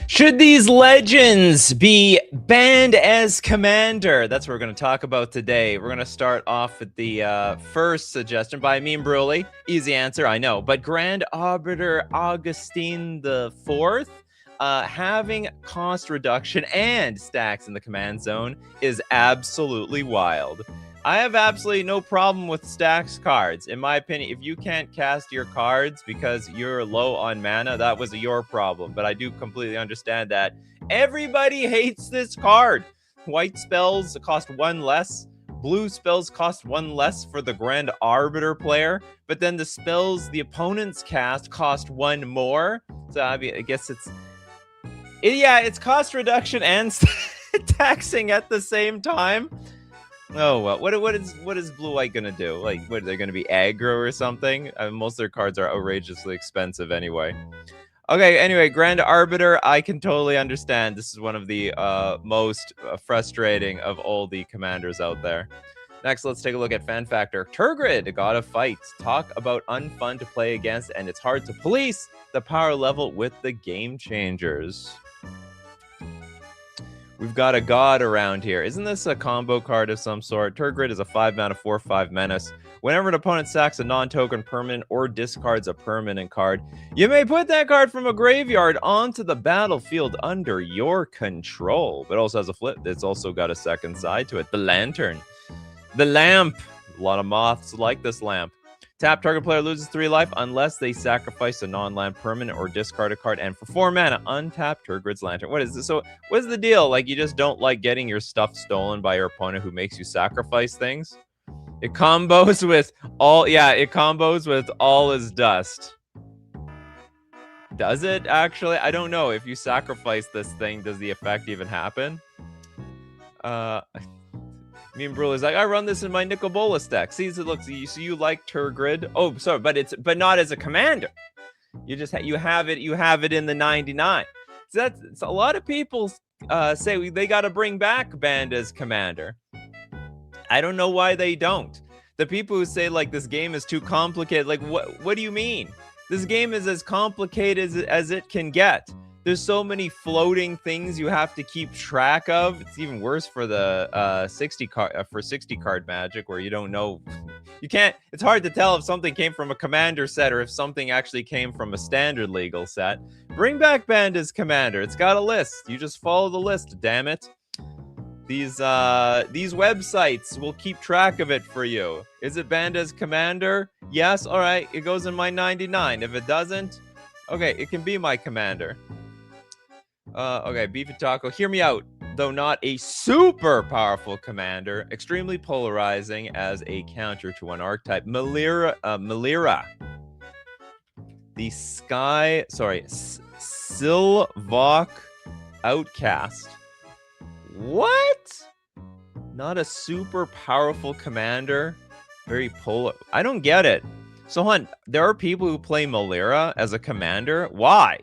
Should these legends be banned as commander? That's what we're going to talk about today. We're going to start off with the first suggestion by Meme Bruley. Easy answer, I know. But Grand Arbiter Augustine the Fourth, having cost reduction and stacks in the command zone is absolutely wild. I have absolutely no problem with stacks cards. In my opinion, if you can't cast your cards because you're low on mana, that was your problem. But I do completely understand that. Everybody hates this card. White spells cost one less. Blue spells cost one less for the Grand Arbiter player. But then the spells the opponents cast cost one more. So I guess it's cost reduction and taxing at the same time. Oh well, what is Blue White gonna do? Like, what are they gonna be aggro or something? Most of their cards are outrageously expensive anyway. Okay, anyway, Grand Arbiter, I can totally understand. This is one of the most frustrating of all the commanders out there. Next, let's take a look at Fan Factor. Turgid, God of Fights. Talk about unfun to play against, and it's hard to police the power level with the Game Changers. We've got a god around here. Isn't this a combo card of some sort? Turgid is a 5-mana 4/5 menace. Whenever an opponent sacks a non-token permanent or discards a permanent card, you may put that card from a graveyard onto the battlefield under your control. But it also has a flip. It's also got a second side to it. The Lantern. The Lamp. A lot of moths like this lamp. Tap, target player loses 3 life unless they sacrifice a non-land permanent or discard a card. And for 4 mana, untap Turgid's Lantern. What is this? So, what's the deal? Like, you just don't like getting your stuff stolen by your opponent who makes you sacrifice things? It combos with all... Yeah, it combos with All is Dust. Does it, actually? I don't know. If you sacrifice this thing, does the effect even happen? Me and Brewer's like, I run this in my Nicol Bolas deck. See, so look, so you like Turgid. Oh, sorry, but not as a commander. You just you have it in the 99. So that's a lot of people say they got to bring back Band as commander. I don't know why they don't. The people who say like this game is too complicated, like what do you mean? This game is as complicated as it can get. There's so many floating things you have to keep track of. It's even worse for the 60 card Magic, where you don't know. You can't. It's hard to tell if something came from a commander set or if something actually came from a standard legal set. Bring back Band as commander. It's got a list. You just follow the list. Damn it. These websites will keep track of it for you. Is it Band as commander? Yes. All right. It goes in my 99. If it doesn't, okay, it can be my commander. Okay, Beefy Taco, hear me out. Though not a super powerful commander, extremely polarizing as a counter to one archetype. Melira. The Silvok Outcast. What? Not a super powerful commander? Very polar. I don't get it. So, Hunt, there are people who play Melira as a commander. Why?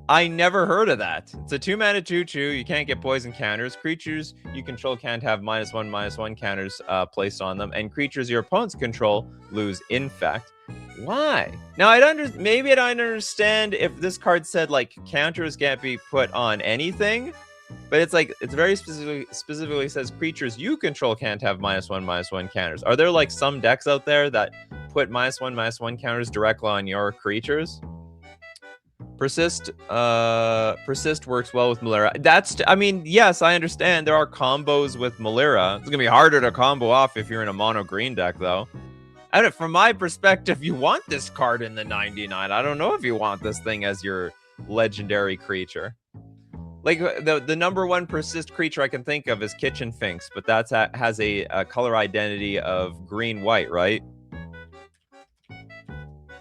I never heard of that. It's a 2-mana 2/2. You can't get poison counters. Creatures you control can't have -1/-1 counters placed on them. And creatures your opponents control lose Infect. Why? Now, maybe I'd understand if this card said, like, counters can't be put on anything. But it's like, it's very specifically says creatures you control can't have -1/-1 counters. Are there, like, some decks out there that put -1/-1 counters directly on your creatures? Persist works well with Melira. I mean, yes, I understand there are combos with Melira. It's gonna be harder to combo off if you're in a mono green deck, though. From my perspective, you want this card in the 99. I don't know if you want this thing as your legendary creature. Like, the number one persist creature I can think of is Kitchen Finks, but that has a color identity of green-white, right?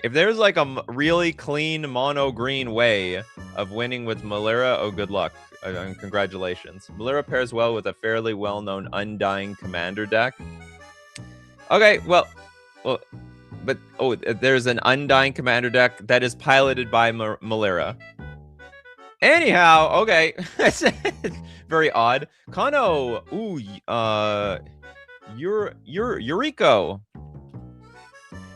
If there's like a really clean mono green way of winning with Melira, oh, good luck. Congratulations. Melira pairs well with a fairly well-known Undying Commander deck. Okay, well, but there's an Undying Commander deck that is piloted by Melira. Anyhow, okay. Very odd. Kano, Yuriko.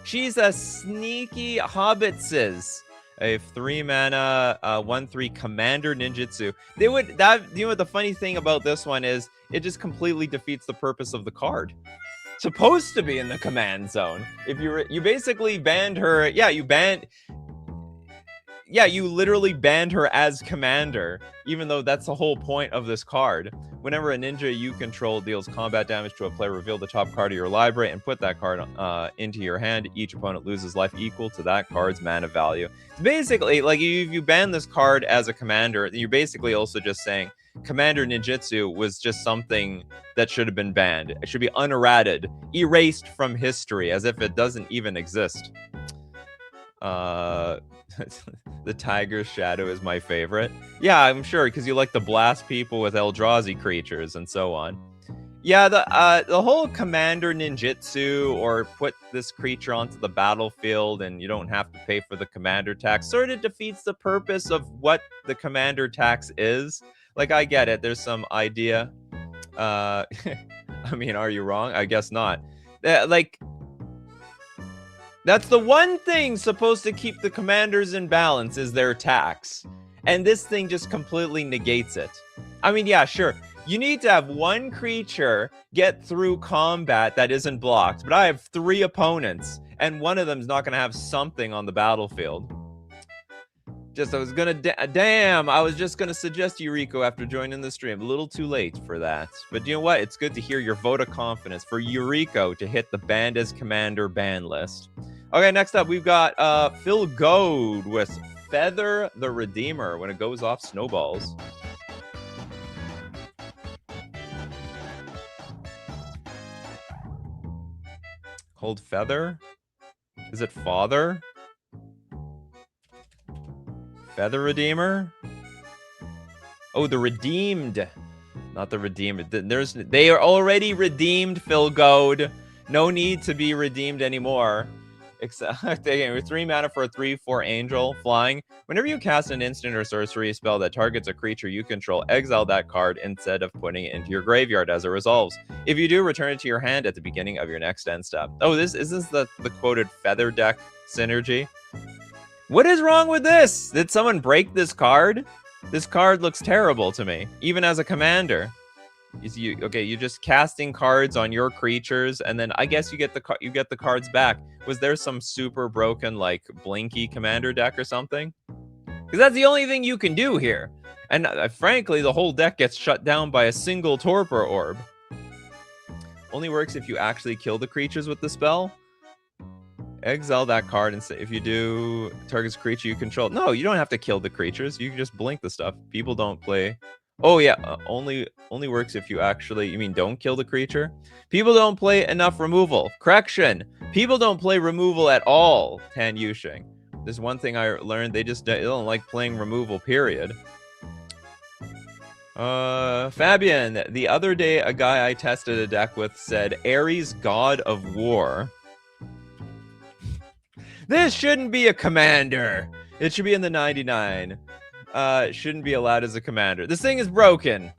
She's a sneaky hobbitsis. A 3-mana, 1/3 Commander Ninjutsu. They would that. You know what the funny thing about this one is? It just completely defeats the purpose of the card. Supposed to be in the command zone. If you basically banned her. Yeah, you banned. Yeah, you literally banned her as commander, even though that's the whole point of this card. Whenever a ninja you control deals combat damage to a player, reveal the top card of your library and put that card into your hand. Each opponent loses life equal to that card's mana value. It's basically, like, if you ban this card as a commander, you're basically also just saying Commander Ninjutsu was just something that should have been banned. It should be unerrated, erased from history, as if it doesn't even exist. The Tiger's Shadow is my favorite. Yeah, I'm sure, because you like to blast people with Eldrazi creatures and so on. Yeah, the whole Commander Ninjutsu, or put this creature onto the battlefield and you don't have to pay for the Commander tax, sort of defeats the purpose of what the Commander tax is. Like, I get it. There's some idea. I mean, are you wrong? I guess not. Like... That's the one thing supposed to keep the commanders in balance, is their tax. And this thing just completely negates it. I mean, yeah, sure. You need to have one creature get through combat that isn't blocked. But I have 3 opponents, and one of them's not going to have something on the battlefield. I was going to... Damn, I was just going to suggest Yuriko after joining the stream. A little too late for that. But you know what? It's good to hear your vote of confidence for Yuriko to hit the Banned as Commander ban list. Okay, next up, we've got Phil Goad with Feather the Redeemer. When it goes off, snowballs. Called Feather? Is it Father? Feather Redeemer? Oh, the Redeemed. Not the Redeemed. They are already redeemed, Phil Goad. No need to be redeemed anymore. Except, again, 3 mana for a 3/4 angel flying. Whenever you cast an instant or sorcery spell that targets a creature you control, exile that card instead of putting it into your graveyard as it resolves. If you do, return it to your hand at the beginning of your next end step. Oh, is this the quoted Feather deck synergy? What is wrong with this? Did someone break this card? This card looks terrible to me, even as a commander. You're just casting cards on your creatures, and then I guess you get the cards back. Was there some super broken, like, Blinky commander deck or something? Because that's the only thing you can do here. And frankly, the whole deck gets shut down by a single Torpor Orb. Only works if you actually kill the creatures with the spell. Exile that card and say, if you do, targets creature you control. No, you don't have to kill the creatures. You can just blink the stuff. People don't play. Oh yeah, only works if you actually, you mean don't kill the creature? People don't play enough removal. Correction. People don't play removal at all, Tan Yushing. There's one thing I learned, they don't like playing removal, period. Fabian, the other day a guy I tested a deck with said Ares, God of War. This shouldn't be a commander. It should be in the 99. Shouldn't be allowed as a commander. This thing is broken.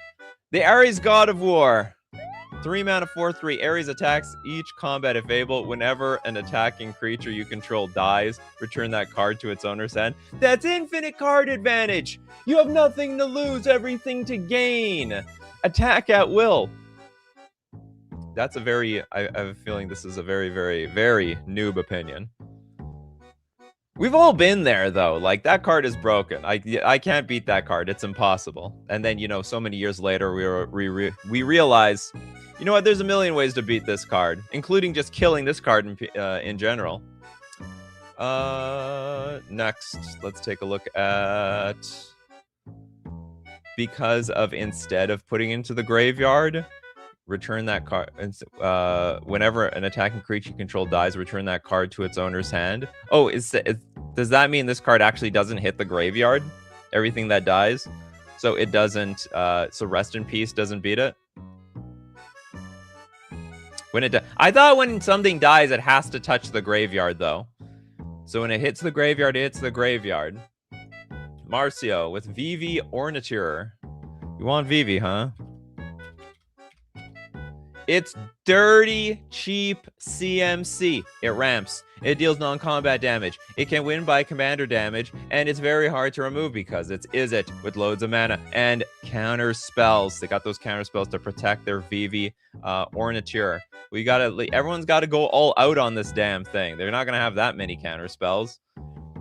The Ares, God of War. 3 mana, 4/3. Ares attacks each combat if able. Whenever an attacking creature you control dies, return that card to its owner's hand. That's infinite card advantage. You have nothing to lose, everything to gain. Attack at will. That's a very... I have a feeling this is a very, very, very noob opinion. We've all been there, though. Like, that card is broken. I can't beat that card. It's impossible. And then, you know, so many years later, we realize, you know what? There's a million ways to beat this card, including just killing this card in general. Next, let's take a look at... Because of instead of putting into the graveyard... Return that card. Whenever an attacking creature you control dies, return that card to its owner's hand. Oh, does that mean this card actually doesn't hit the graveyard? Everything that dies? So it doesn't... so Rest in Peace doesn't beat it? I thought when something dies, it has to touch the graveyard, though. So when it hits the graveyard, it hits the graveyard. Marcio with Vivi Ornature. You want Vivi, huh? It's dirty, cheap CMC. It ramps. It deals non-combat damage. It can win by commander damage, and it's very hard to remove because it's Izzet with loads of mana and counter spells. They got those counter spells to protect their VV Ornithur. Everyone's gotta go all out on this damn thing. They're not gonna have that many counter spells.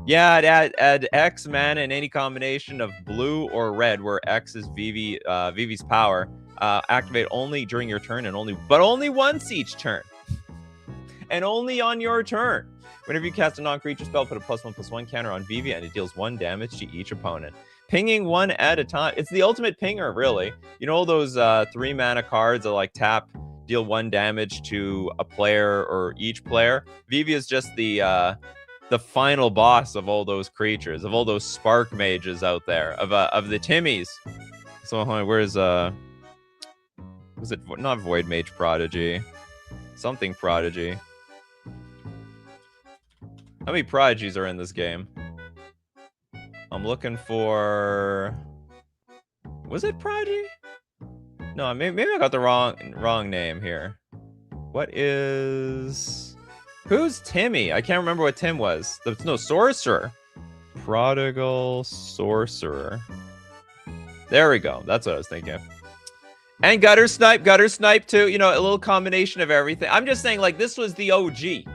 Yeah, add X mana in any combination of blue or red, where X is VV's power. Activate only during your turn and only once each turn. And only on your turn. Whenever you cast a non-creature spell, put a +1/+1 counter on VV, and it deals 1 damage to each opponent. Pinging one at a time. It's the ultimate pinger, really. You know those 3 mana cards that like tap, deal 1 damage to a player or each player? VV is just the final boss of all those creatures, of all those spark mages out there, of the Timmies. So where's was it not Void Mage Prodigy? Something Prodigy. How many prodigies are in this game? I'm looking for... Was it Prodigy? No, maybe I got the wrong name here. What is... Who's Timmy? I can't remember what Tim was. No, Sorcerer. Prodigal Sorcerer. There we go. That's what I was thinking. And Gutter Snipe too. You know, a little combination of everything. I'm just saying, like, this was the OG.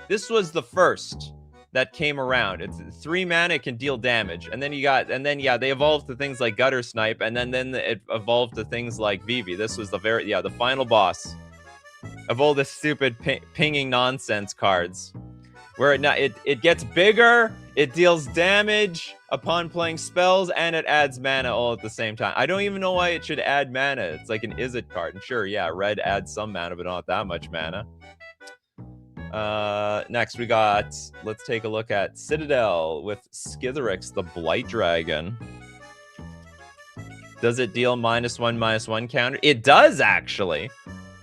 This was the first that came around. It's 3 mana, it can deal damage. And then they evolved to things like Gutter Snipe, and then it evolved to things like Vivi. This was the final boss of all this stupid pinging nonsense cards. Where it gets bigger, it deals damage upon playing spells, and it adds mana all at the same time. I don't even know why it should add mana. It's like an Izzet card. And sure, yeah, red adds some mana, but not that much mana. Next we got, let's take a look at Citadel with Skitherix, the Blight Dragon. Does it deal -1/-1 counter? It does, actually.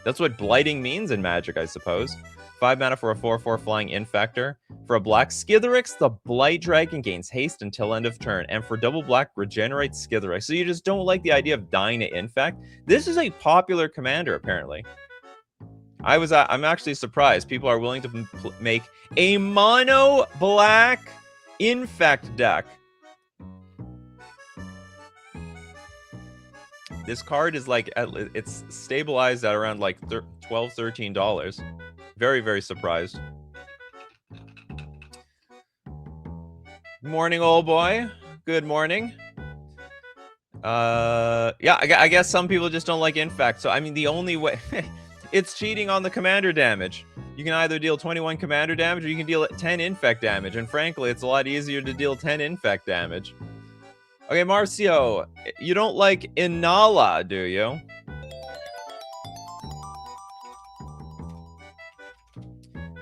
That's what blighting means in Magic, I suppose. 5 mana for a 4/4 flying infector. For a black, Skitherix, the Blight Dragon gains haste until end of turn. And for double black, regenerate Skitherix. So you just don't like the idea of dying to infect? This is a popular commander, apparently. I'm actually surprised. People are willing to make a mono black infect deck. This card is like, it's stabilized at around like $12, $13. Very, very surprised. Morning, old boy. Good morning. Yeah, I guess some people just don't like infect. So, I mean, the only way... It's cheating on the commander damage. You can either deal 21 commander damage or you can deal 10 infect damage. And frankly, it's a lot easier to deal 10 infect damage. Okay, Marcio, you don't like Inala, do you?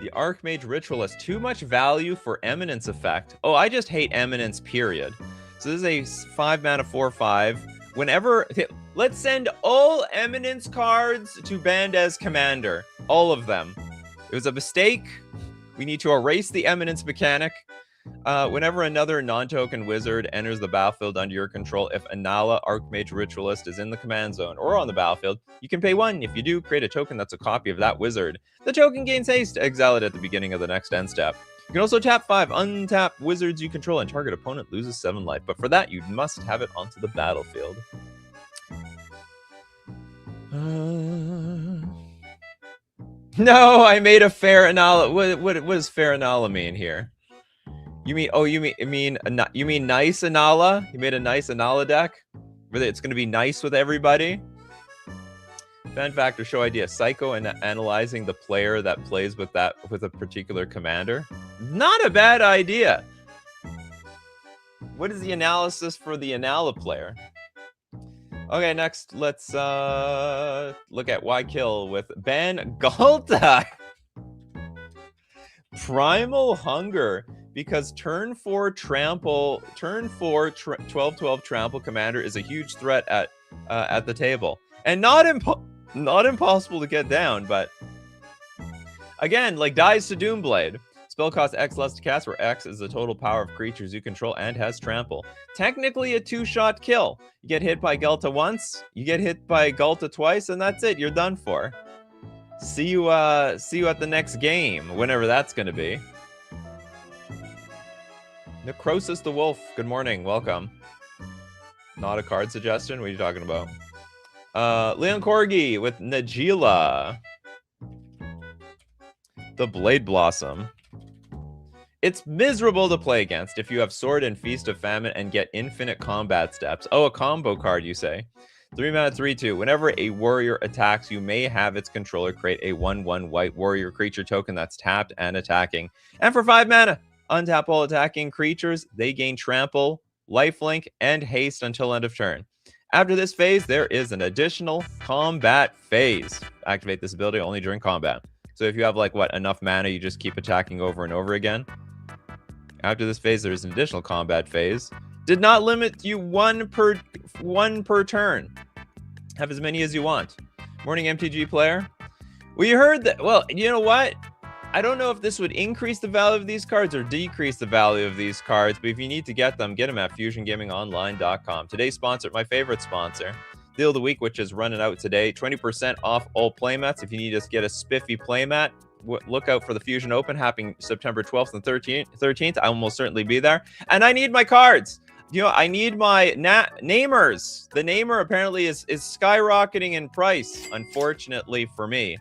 The Archmage Ritualist. Too much value for Eminence effect. Oh, I just hate Eminence, period. So this is a 5 mana 4/5. Whenever... Let's send all Eminence cards to banned as commander. All of them. It was a mistake. We need to erase the Eminence mechanic. Whenever another non-token wizard enters the battlefield under your control, if Inala Archmage Ritualist is in the command zone or on the battlefield, you can pay 1. If you do, create a token that's a copy of that wizard. The token gains haste. Exile it at the beginning of the next end step. You can also tap 5, untap wizards you control, and target opponent loses 7 life. But for that, you must have it onto the battlefield. No, I made a fair Inala. What does fair Inala mean here? You mean nice Inala? You made a nice Inala deck? Where it's going to be nice with everybody? Fan factor show idea. Psycho and analyzing the player that plays with a particular commander. Not a bad idea. What is the analysis for the Inala player? Okay, next, let's look at why kill with Ben Galta. Primal Hunger, because turn 4 trample, 12/12 trample commander is a huge threat at the table, and not impossible to get down, but again, like Dies to Doomblade. Spell costs X less to cast, where X is the total power of creatures you control and has trample. Technically a 2-shot kill. You get hit by Galta once, you get hit by Galta twice, and that's it. You're done for. See you at the next game, whenever that's going to be. Necrosis the Wolf, good morning, welcome. Not a card suggestion? What are you talking about? Leon Corgi with Najila. The Blade Blossom. It's miserable to play against if you have Sword and Feast of Famine and get infinite combat steps. Oh, a combo card, you say? 3 mana, 3/2. Whenever a warrior attacks, you may have its controller create a 1/1 white warrior creature token that's tapped and attacking. And for 5 mana, untap all attacking creatures. They gain trample, lifelink, and haste until end of turn. After this phase, there is an additional combat phase. Activate this ability only during combat. So if you have like what enough mana, you just keep attacking over and over again. After this phase, there is an additional combat phase. Did not limit you one per turn. Have as many as you want. Morning MTG player. Well, you heard that. Well, you know what? I don't know if this would increase the value of these cards or decrease the value of these cards, but if you need to get them at fusiongamingonline.com. Today's sponsor, my favorite sponsor, Deal of the Week, which is running out today. 20% off all playmats. If you need to get a spiffy playmat, look out for the Fusion Open happening September 12th and 13th. I will most certainly be there. And I need my cards. You know, I need my namers. The namer apparently is skyrocketing in price, unfortunately for me,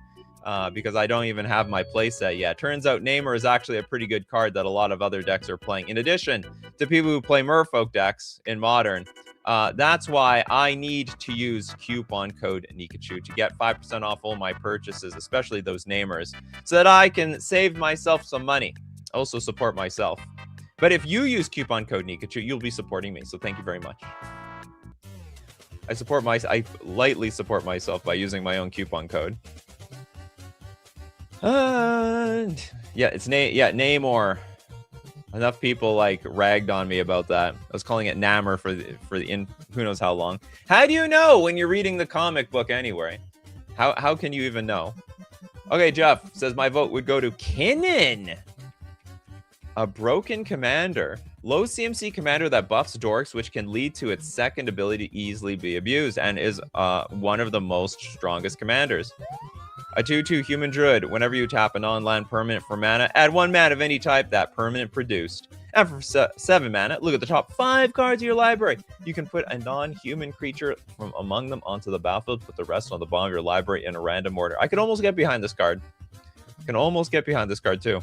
because I don't even have my playset yet. Turns out namer is actually a pretty good card that a lot of other decks are playing. In addition to people who play Merfolk decks in Modern, that's why I need to use coupon code Nikachu to get 5% off all my purchases, especially those namers, so that I can save myself some money. Also support myself. But if you use coupon code Nikachu, you'll be supporting me. So thank you very much. I lightly support myself by using my own coupon code. It's Namor. Enough people like ragged on me about that. I was calling it Namor for the who knows how long. How do you know when you're reading the comic book anyway? How can you even know? Okay, Jeff says my vote would go to Kinnan. A broken commander. Low CMC commander that buffs dorks, which can lead to its second ability to easily be abused, and is one of the most strongest commanders. A 2/2 human druid. Whenever you tap a non-land permanent for mana, add 1 mana of any type that permanent produced. And for 7 mana, look at the top 5 cards of your library. You can put a non-human creature from among them onto the battlefield, put the rest on the bottom of your library in a random order. I can almost get behind this card. Too.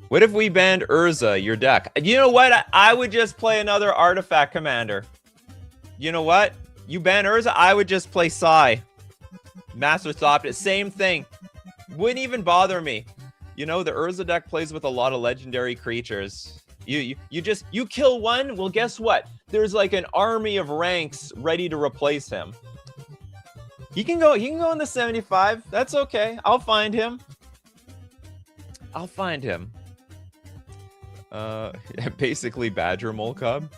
What if we banned Urza, your deck? You know what? I would just play another artifact commander. You know what? You ban Urza, I would just play Sai. Master stopped it. Same thing. Wouldn't even bother me. You know, the Urza deck plays with a lot of legendary creatures. You kill one, well, guess what? There's like an army of ranks ready to replace him. He can go in the 75. That's okay. I'll find him. Basically Badger Mole Cub.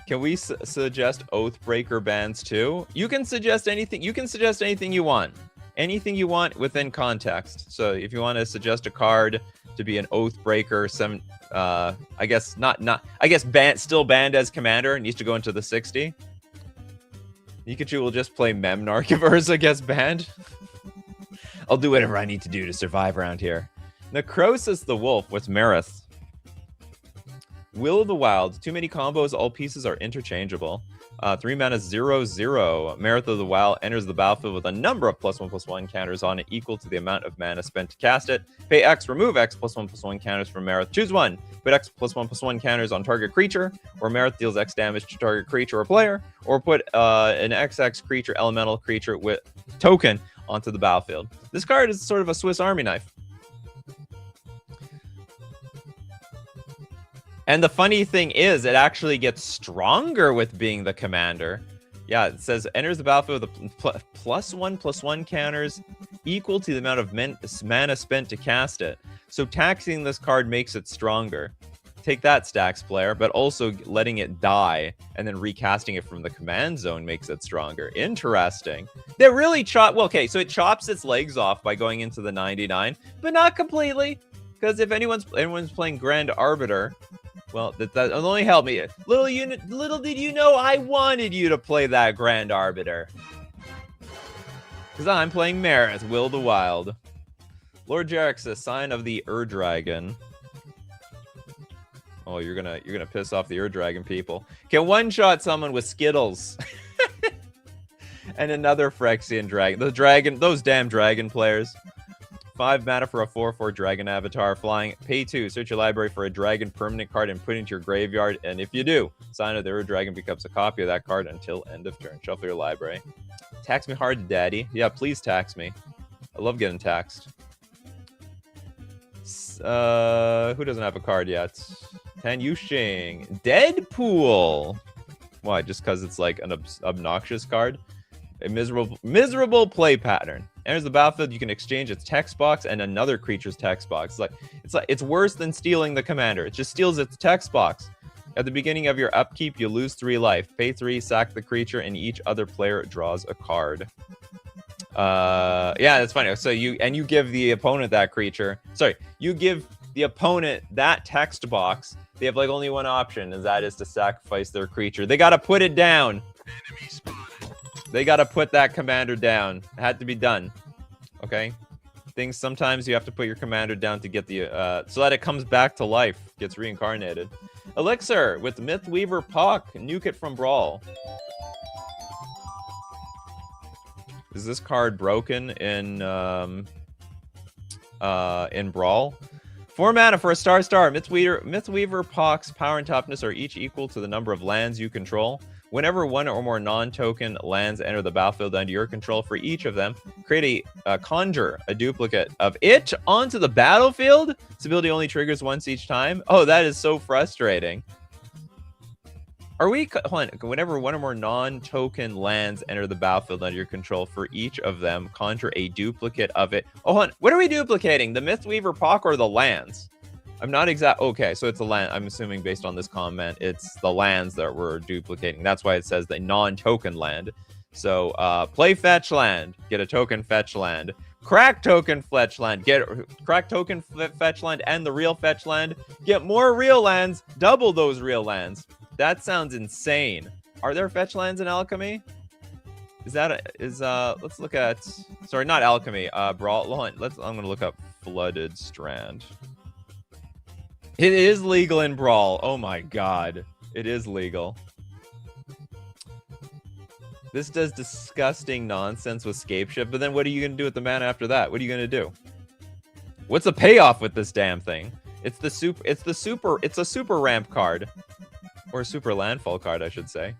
Can we suggest Oathbreaker bans too? You can suggest anything. You can suggest anything you want. Anything you want within context. So if you want to suggest a card to be an Oathbreaker, I guess still banned as commander, needs to go into the 60. Nikachu will just play Memnarch if Urza gets banned. I'll do whatever I need to do to survive around here. Necrosis the Wolf with Marith. Will of the Wild. Too many combos. All pieces are interchangeable. 3 mana 0/0. Marith of the Wild enters the battlefield with a number of +1/+1 counters on it equal to the amount of mana spent to cast it. Pay X, remove X +1/+1 counters from Marith. Choose one. Put X +1/+1 counters on target creature, or Marith deals X damage to target creature or player, or put an XX creature, elemental creature with token onto the battlefield. This card is sort of a Swiss Army knife. And the funny thing is, it actually gets stronger with being the commander. Yeah, it says enters the battlefield with a +1/+1 counters equal to the amount of mana spent to cast it. So taxing this card makes it stronger. Take that, Stacks player, but also letting it die and then recasting it from the command zone makes it stronger. Interesting. They really chop. Well, okay, so it chops its legs off by going into the 99, but not completely, because if anyone's playing Grand Arbiter. Well, that only helped me. Little did you know I wanted you to play that Grand Arbiter. Because I'm playing Marith, Will the Wild. Lord Jarix, a sign of the Ur-Dragon. Oh, you're gonna piss off the Ur Dragon people. Can one-shot someone with Skittles. And another Phyrexian dragon. Those damn dragon players. 5 mana for a 4/4 dragon avatar flying. Pay 2. Search your library for a dragon permanent card and put it into your graveyard. And if you do, sign of the Ur Dragon becomes a copy of that card until end of turn. Shuffle your library. Tax me hard, daddy. Yeah, please tax me. I love getting taxed. Who doesn't have a card yet? Tan Yushing. Deadpool. Why? Just because it's like an obnoxious card? A miserable play pattern. Enters the battlefield, you can exchange its text box and another creature's text box. It's worse than stealing the commander. It just steals its text box. At the beginning of your upkeep, you lose 3 life. Pay 3, sack the creature, and each other player draws a card. Yeah, that's funny. So you give the opponent that creature. Sorry, you give the opponent that text box. They have like only one option, and that is to sacrifice their creature. They gotta put it down. Enemy spotted. They gotta put that commander down. It had to be done. Okay? Sometimes you have to put your commander down to get the so that it comes back to life, gets reincarnated. Elixir with Mythweaver Puck, nuke it from Brawl. Is this card broken in Brawl? 4 mana for a star. Mythweaver Puck's power and toughness are each equal to the number of lands you control. Whenever one or more non-token lands enter the battlefield under your control, for each of them, create conjure a duplicate of it onto the battlefield. This ability only triggers once each time. Oh, that is so frustrating. Are we... Hold on. Whenever one or more non-token lands enter the battlefield under your control, for each of them, conjure a duplicate of it. Oh, hold on. What are we duplicating? The Mythweaver Puck or the lands? I'm not exact. Okay, so it's a land. I'm assuming based on this comment, it's the lands that we're duplicating. That's why it says the non-token land. So play fetch land, get a token fetch land. Crack token fetch land, get crack token fetch land and the real fetch land. Get more real lands, double those real lands. That sounds insane. Are there fetch lands in Alchemy? Let's look at, sorry, not Alchemy, Brawl. I'm gonna look up Flooded Strand. It is legal in Brawl. Oh my god. It is legal. This does disgusting nonsense with Scapeship, but then what are you going to do with the mana after that? What are you going to do? What's the payoff with this damn thing? It's a super ramp card. Or a super landfall card, I should say.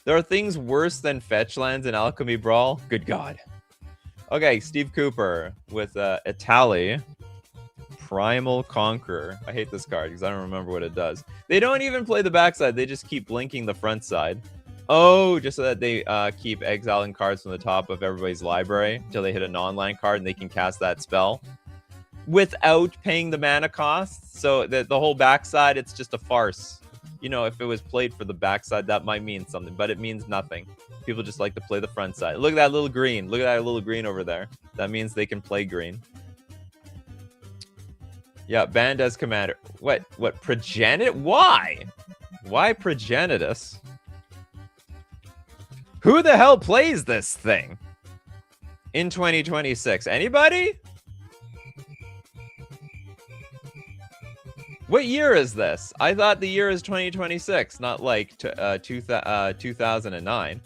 There are things worse than fetch lands in Alchemy Brawl. Good god. Okay, Steve Cooper with Itali. Primal Conqueror. I hate this card because I don't remember what it does. They don't even play the backside. They just keep blinking the front side. Oh, just so that they keep exiling cards from the top of everybody's library until they hit a non-land card and they can cast that spell without paying the mana cost. So the whole backside, it's just a farce. You know, if it was played for the backside, that might mean something, but it means nothing. People just like to play the front side. Look at that little green. Look at that little green over there. That means they can play green. Yeah, banned as commander. What? Progenitus? Why? Why Progenitus? Who the hell plays this thing in 2026? Anybody? What year is this? I thought the year is 2026, not like 2009.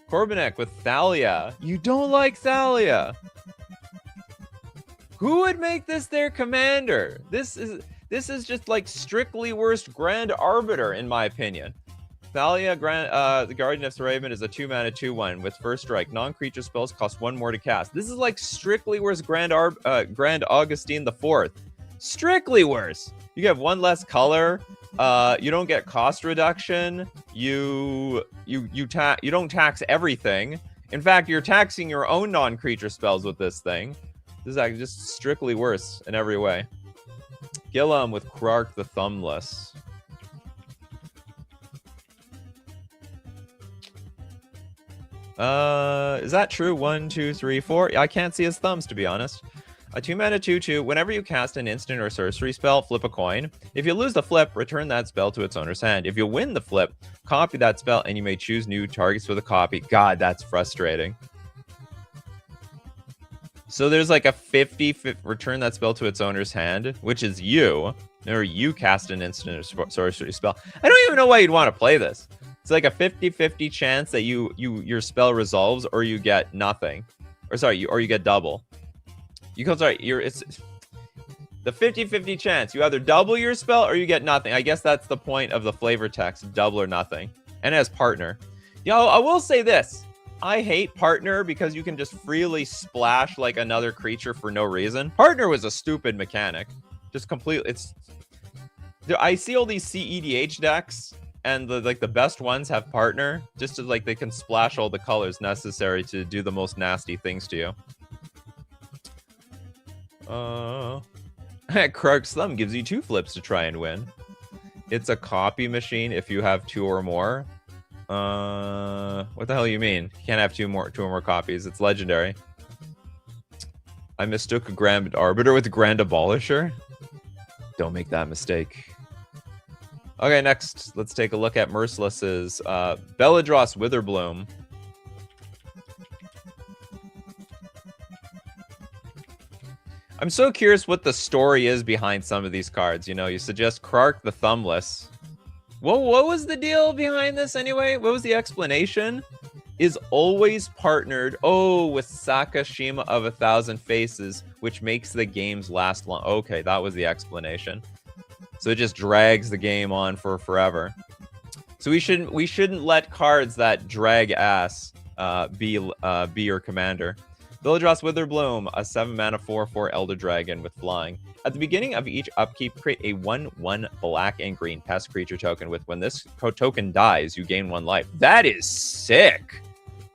Corbinek with Thalia. You don't like Thalia? Who would make this their commander? This is just like strictly worst Grand Arbiter, in my opinion. Thalia, the Guardian of Thraben, is a 2-mana 2/1 with first strike. Non-creature spells cost 1 more to cast. This is like strictly worse Grand Augustine IV. Strictly worse. You have 1 less color. You don't get cost reduction. You don't tax everything. In fact, you're taxing your own non-creature spells with this thing. This is actually just strictly worse in every way. Gillum with Krark the Thumbless. Is that true? 1, 2, 3, 4. I can't see his thumbs, to be honest. A 2-mana 2/2. Whenever you cast an instant or sorcery spell, flip a coin. If you lose the flip, return that spell to its owner's hand. If you win the flip, copy that spell, and you may choose new targets for the copy. God, that's frustrating. So there's like a 50 return that spell to its owner's hand, which is you. Or you cast an instant or sorcery spell. I don't even know why you'd want to play this. It's like a 50-50 chance that your spell resolves or you get nothing. Or sorry, or you get double. It's the 50-50 chance. You either double your spell or you get nothing. I guess that's the point of the flavor text, double or nothing. And as partner. I will say this. I hate partner because you can just freely splash like another creature for no reason. Partner was a stupid mechanic. Just completely. I see all these CEDH decks, and the best ones have partner, just to they can splash all the colors necessary to do the most nasty things to you. Krark's Thumb gives you 2 flips to try and win. It's a copy machine if you have 2 or more. What the hell you mean? You can't have 2 or more copies. It's legendary. I mistook a Grand Arbiter with a Grand Abolisher. Don't make that mistake. Okay, next, let's take a look at Merciless's Belladross Witherbloom. I'm so curious what the story is behind some of these cards. You suggest Krark the Thumbless. What was the deal behind this anyway? What was the explanation? Is always partnered, with Sakashima of 1,000 Faces, which makes the games last long. Okay, that was the explanation. So it just drags the game on for forever. So we shouldn't let cards that drag ass be your commander. Belladross Witherbloom, a 7-mana 4/4 Elder Dragon with flying. At the beginning of each upkeep, create a 1/1 black and green pest creature token with when this token dies, you gain 1 life. That is sick.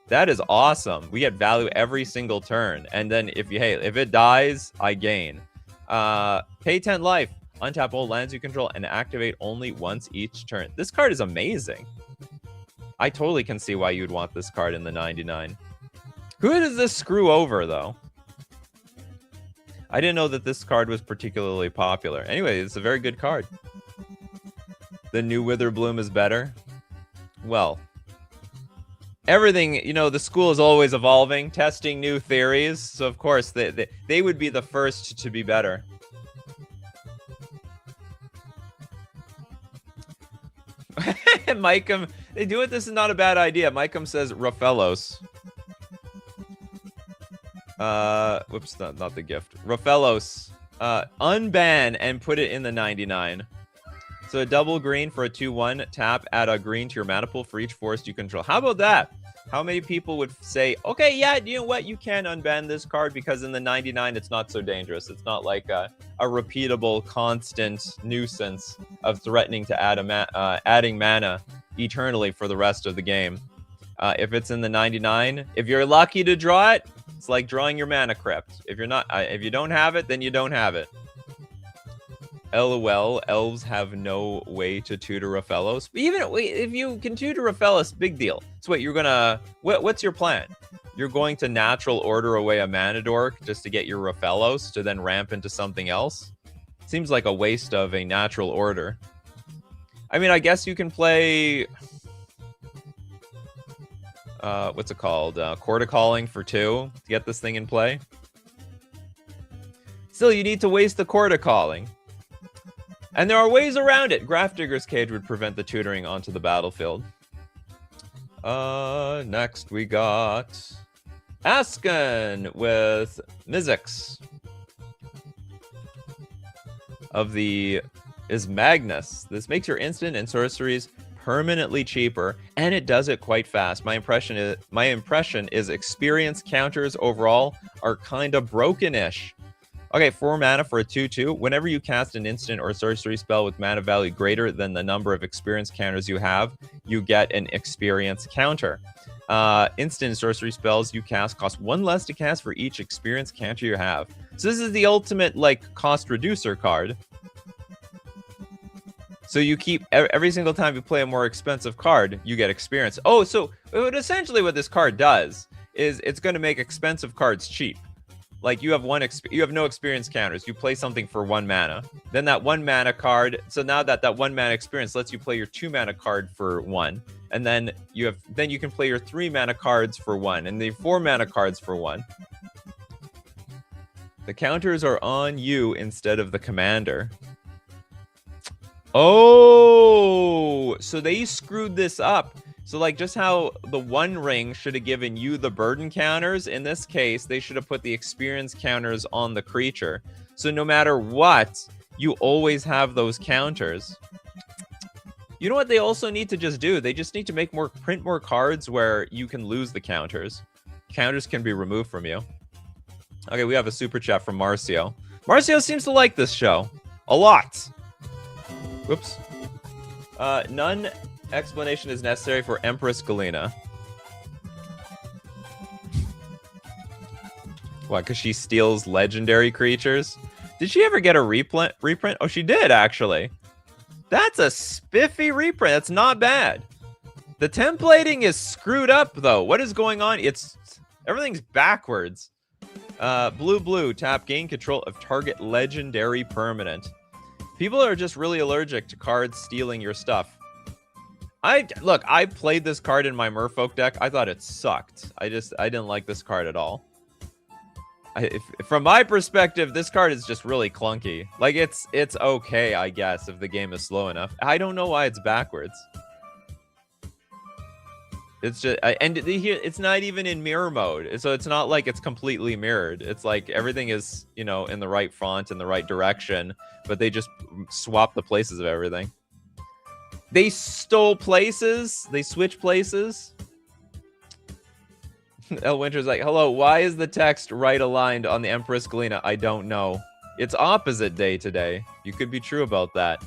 That is awesome. We get value every single turn. And then if it dies, I gain. Pay 10 life. Untap all lands you control and activate only once each turn. This card is amazing. I totally can see why you'd want this card in the 99. Who does this screw over, though? I didn't know that this card was particularly popular. Anyway, it's a very good card. The new Witherbloom is better. Well, everything, the school is always evolving, testing new theories. So, of course, they would be the first to be better. Micum, they do it. This is not a bad idea. Micum says Raphaelos. Whoops, not the gift. Raphaelos. Unban and put it in the 99. So a double green for a 2/1 tap, add a green to your mana pool for each forest you control. How about that? How many people would say, okay, yeah, you know what? You can unban this card because in the 99, it's not so dangerous. It's not like a repeatable, constant nuisance of threatening to add adding mana eternally for the rest of the game. If it's in the 99, if you're lucky to draw it, it's like drawing your mana crypt. If you don't have it, then you don't have it. LOL, elves have no way to tutor Raphaelos. But even if you can tutor Raphaelos, big deal. So what's your plan? You're going to natural order away a mana dork just to get your Raphaelos to then ramp into something else? Seems like a waste of a natural order. I mean, I guess you can play... what's it called? Corticalling for 2 to get this thing in play. Still, you need to waste the Corticalling. And there are ways around it. Grafdigger's Cage would prevent the tutoring onto the battlefield. Next we got Asken with Mizzix of the Magnus. This makes your instant and sorceries permanently cheaper, and it does it quite fast. My impression is experience counters overall are kind of broken-ish. Okay, 4 mana for a 2/2. Whenever you cast an instant or sorcery spell with mana value greater than the number of experience counters you have, you get an experience counter. Instant and sorcery spells you cast cost 1 less to cast for each experience counter you have. So this is the ultimate, cost reducer card. So you keep, every single time you play a more expensive card, you get experience. Oh, so essentially what this card does is it's going to make expensive cards cheap. Like you have no experience counters. You play something for 1 mana. Then that 1 mana card. So now that 1 mana experience lets you play your 2 mana card for 1, and then you can play your 3 mana cards for 1, and the 4 mana cards for 1. The counters are on you instead of the commander. Oh, so they screwed this up. So like just how the One Ring should have given you the burden counters, in this case, they should have put the experience counters on the creature. So no matter what, you always have those counters. You know what they also need to just do? They just need to print more cards where you can lose the counters. Counters can be removed from you. Okay, we have a super chat from Marcio. Marcio seems to like this show a lot. Whoops. None explanation is necessary for Empress Galena. What, because she steals legendary creatures? Did she ever get a reprint? Oh, she did, actually. That's a spiffy reprint. That's not bad. The templating is screwed up, though. What is going on? Everything's backwards. Blue, tap, gain control of target legendary permanent. People are just really allergic to cards stealing your stuff. I played this card in my Merfolk deck. I thought it sucked. I didn't like this card at all. From my perspective, this card is just really clunky. Like, it's okay, I guess, if the game is slow enough. I don't know why it's backwards. It's just, and it's not even in mirror mode, so it's not like it's completely mirrored. It's like everything is, in the right font, in the right direction, but they just swap the places of everything. They stole places. They switch places. El Winter's like, hello, why is the text right aligned on the Empress Galena? I don't know. It's opposite day today. You could be true about that.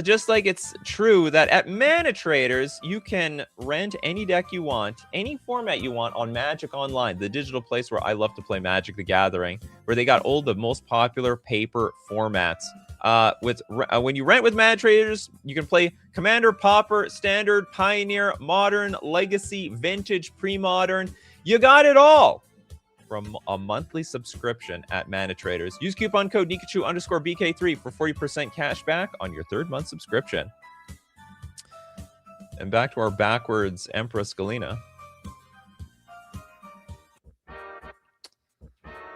Just like it's true that at Mana Traders, you can rent any deck you want, any format you want on Magic Online, the digital place where I love to play Magic the Gathering, where they got all the most popular paper formats. When you rent with Mana Traders, you can play Commander, Pauper, Standard, Pioneer, Modern, Legacy, Vintage, Pre-Modern. You got it all from a monthly subscription at Mana Traders. Use coupon code Nikachu_BK3 for 40% cash back on your third month subscription. And back to our backwards Empress Galena.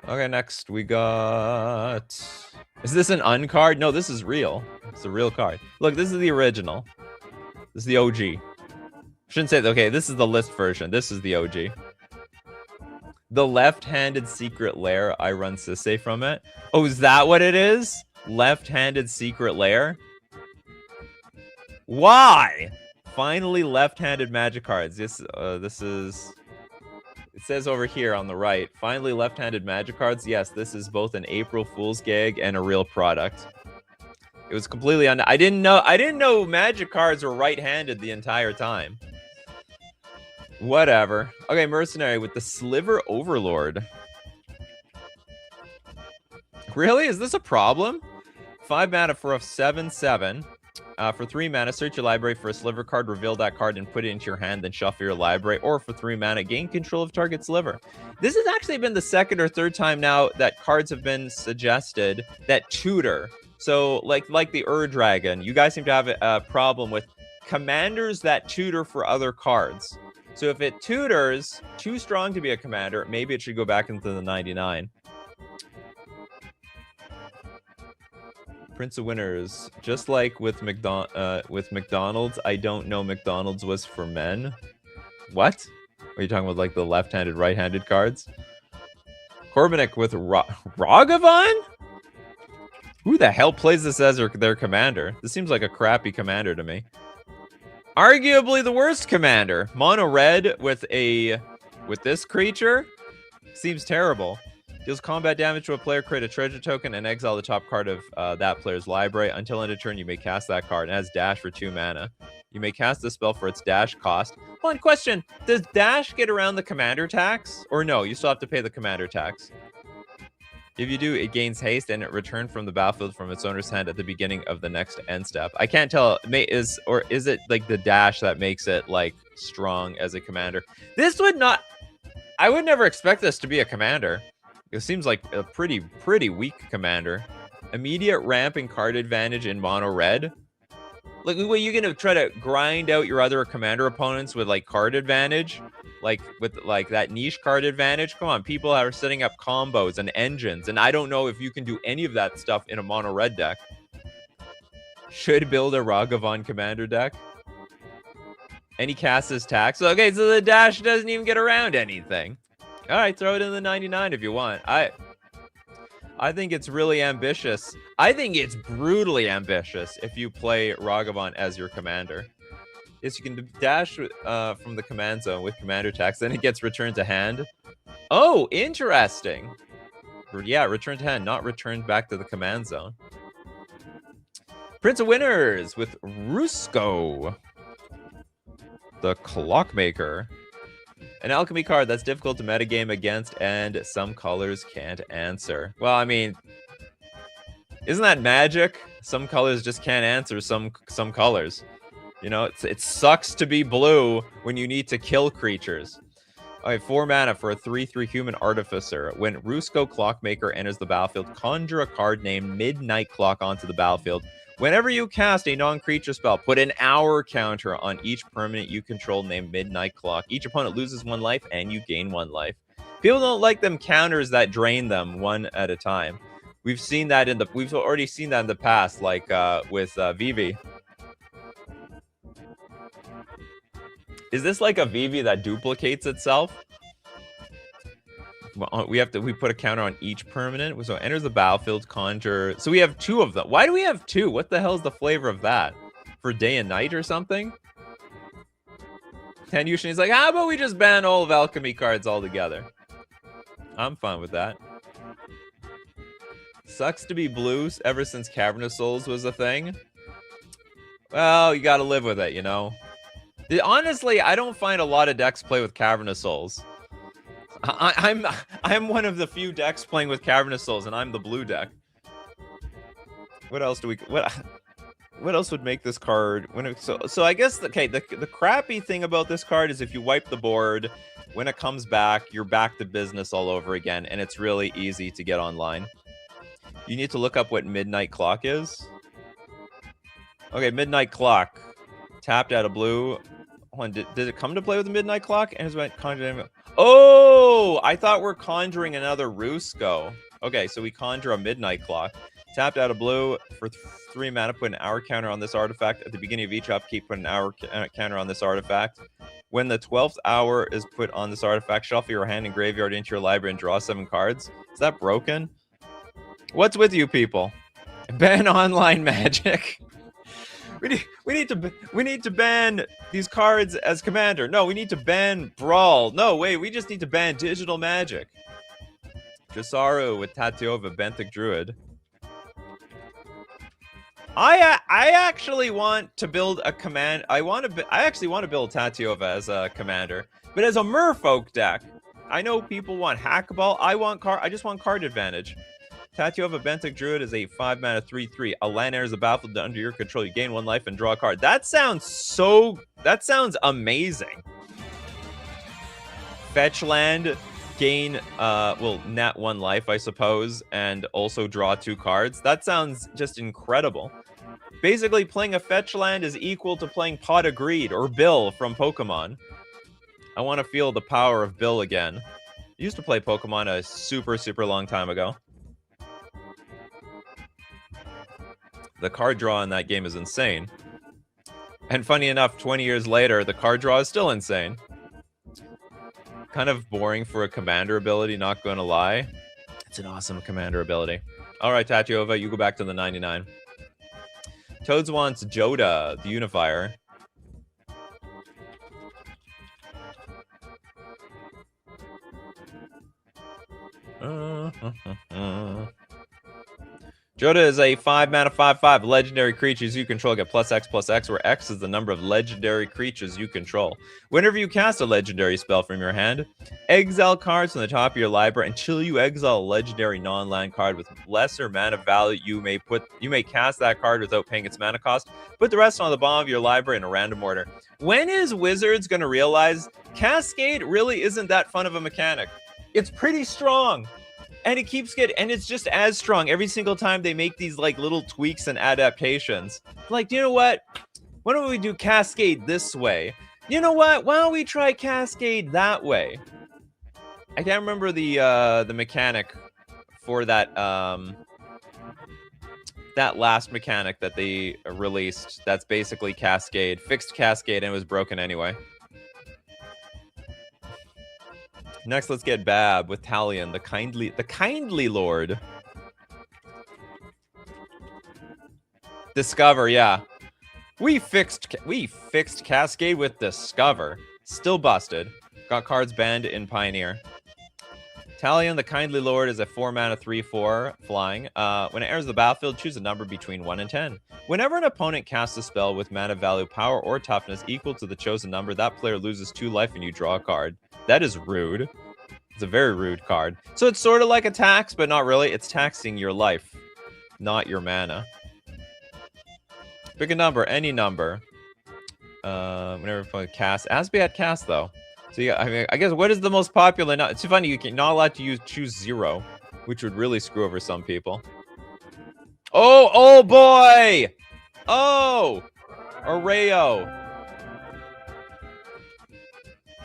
Okay, next we got... Is this an uncard? No, this is real. It's a real card. Look, this is the original. This is the OG. Shouldn't say... Okay, this is the list version. This is the OG. The left-handed secret lair, I run Sisse from it. Oh, is that what it is? Left-handed secret lair? Why? Finally, left-handed magic cards. This is... It says over here on the right, finally left-handed magic cards. Yes, this is both an April Fool's gag and a real product. It was completely I didn't know magic cards were right-handed the entire time. Whatever. Okay, Mercenary with the Sliver Overlord. Really? Is this a problem? 5 mana for a 7/7. For 3 mana, search your library for a Sliver card, reveal that card, and put it into your hand, then shuffle your library. Or for 3 mana, gain control of target Sliver. This has actually been the second or third time now that cards have been suggested that tutor. So, like the Dragon, you guys seem to have a problem with commanders that tutor for other cards. So if it tutors, too strong to be a commander, maybe it should go back into the 99. Prince of Winners, just like with McDonald's, I don't know McDonald's was for men. What? Are you talking about like the left-handed, right-handed cards? Corbinic with Ragavan? Who the hell plays this as their commander? This seems like a crappy commander to me. Arguably the worst commander. Mono red with this creature seems terrible. Deals combat damage to a player, create a treasure token, and exile the top card of that player's library. Until end of turn, you may cast that card. It has dash for 2 mana. You may cast the spell for its dash cost. One question, does dash get around the commander tax? Or no, you still have to pay the commander tax. If you do, it gains haste and it returns from the battlefield from its owner's hand at the beginning of the next end step. I can't tell, is it like the dash that makes it like strong as a commander? This would not, I would never expect this to be a commander. It seems like a pretty weak commander. Immediate ramp and card advantage in mono red. Like, what, you gonna try to grind out your other commander opponents with like card advantage? Like with like that niche card advantage? Come on, people are setting up combos and engines, and I don't know if you can do any of that stuff in a mono red deck. Should build a Ragavan commander deck. And he casts his tax. Okay, so the dash doesn't even get around anything. All right, throw it in the 99 if you want. I think it's really ambitious. I think it's brutally ambitious if you play Ragavan as your commander. Yes, you can dash from the command zone with commander tax, then it gets returned to hand. Oh, interesting. Yeah, returned to hand, not returned back to the command zone. Prince of Winners with Rusko, the Clockmaker. An alchemy card that's difficult to metagame against and some colors can't answer. Well, I mean, isn't that magic? Some colors just can't answer some colors. You know, it sucks to be blue when you need to kill creatures. Alright, 4 mana for a 3/3 human artificer. When Rusko Clockmaker enters the battlefield, conjure a card named Midnight Clock onto the battlefield. Whenever you cast a non-creature spell, put an hour counter on each permanent you control named Midnight Clock. Each opponent loses 1 life, and you gain 1 life. People don't like them counters that drain them one at a time. We've seen that we've already seen that in the past, like with Vivi. Is this like a Vivi that duplicates itself? We put a counter on each permanent. So enters the battlefield, conjure. So we have 2 of them. Why do we have 2? What the hell is the flavor of that? For day and night or something? Tanyushin is like, how about we just ban all of alchemy cards altogether? I'm fine with that. Sucks to be blue ever since Cavern of Souls was a thing. Well, you gotta live with it, you know? Honestly, I don't find a lot of decks play with Cavern of Souls. I'm one of the few decks playing with Cavern of Souls, and I'm the blue deck. What else do we... What else would make this card... So I guess, okay, the crappy thing about this card is if you wipe the board, when it comes back, you're back to business all over again, and it's really easy to get online. You need to look up what Midnight Clock is. Okay, Midnight Clock. Tapped out of blue. Hold on, did it come to play with the Midnight Clock? And it's conjuring. Oh, I thought we're conjuring another Rusko. Okay, so we conjure a Midnight Clock. Tapped out of blue for 3 mana. Put an hour counter on this artifact. At the beginning of each upkeep, put an hour counter on this artifact. When the 12th hour is put on this artifact, shuffle your hand and graveyard into your library and draw 7 cards. Is that broken? What's with you people? Ban online magic. We need to ban these cards as commander. No, we need to ban Brawl. No, wait, we just need to ban digital magic. Jasaru with Tatiova, Benthic Druid. I actually want to build a command. I actually want to build Tatiova as a commander, but as a Merfolk deck. I know people want Hackball. I just want card advantage. Tatiova Benthic Druid is a 5 mana 3/3. A land enters the battlefield under your control. You gain 1 life and draw a card. That sounds amazing. Fetch land, gain net 1 life, I suppose, and also draw 2 cards. That sounds just incredible. Basically, playing a fetch land is equal to playing Pot of Greed or Bill from Pokemon. I want to feel the power of Bill again. I used to play Pokemon a super long time ago. The card draw in that game is insane. And funny enough, 20 years later, the card draw is still insane. Kind of boring for a commander ability, not going to lie. It's an awesome commander ability. All right, Tatiova, you go back to the 99. Toads wants Joda, the Unifier. Joda is a 5 mana 5/5 legendary creatures you control get +X/+X, where X is the number of legendary creatures you control. Whenever you cast a legendary spell from your hand, exile cards from the top of your library until you exile a legendary non-land card with lesser mana value. You may cast that card without paying its mana cost. Put the rest on the bottom of your library in a random order. When is Wizards going to realize Cascade really isn't that fun of a mechanic? It's pretty strong. And it keeps and it's just as strong every single time they make these like little tweaks and adaptations. Like, you know what? Why don't we do Cascade this way? You know what? Why don't we try Cascade that way? I can't remember the mechanic for that that last mechanic that they released. That's basically Cascade, fixed Cascade, and it was broken anyway. Next, let's get Bab with Talion, the kindly lord. Discover, yeah. We fixed Cascade with Discover. Still busted. Got cards banned in Pioneer. Talion, the kindly lord, is a 4-mana 3/4 flying. When it enters the battlefield, choose a number between 1 and 10. Whenever an opponent casts a spell with mana value, power, or toughness equal to the chosen number, that player loses 2 life and you draw a card. That is rude. It's a very rude card. So it's sort of like a tax, but not really. It's taxing your life, not your mana. Pick a number, any number. Whenever you play cast, it has to be at cast though. So yeah, I mean, I guess what is the most popular? It's funny you can not allowed to choose 0, which would really screw over some people. Oh boy! Oh, Areo.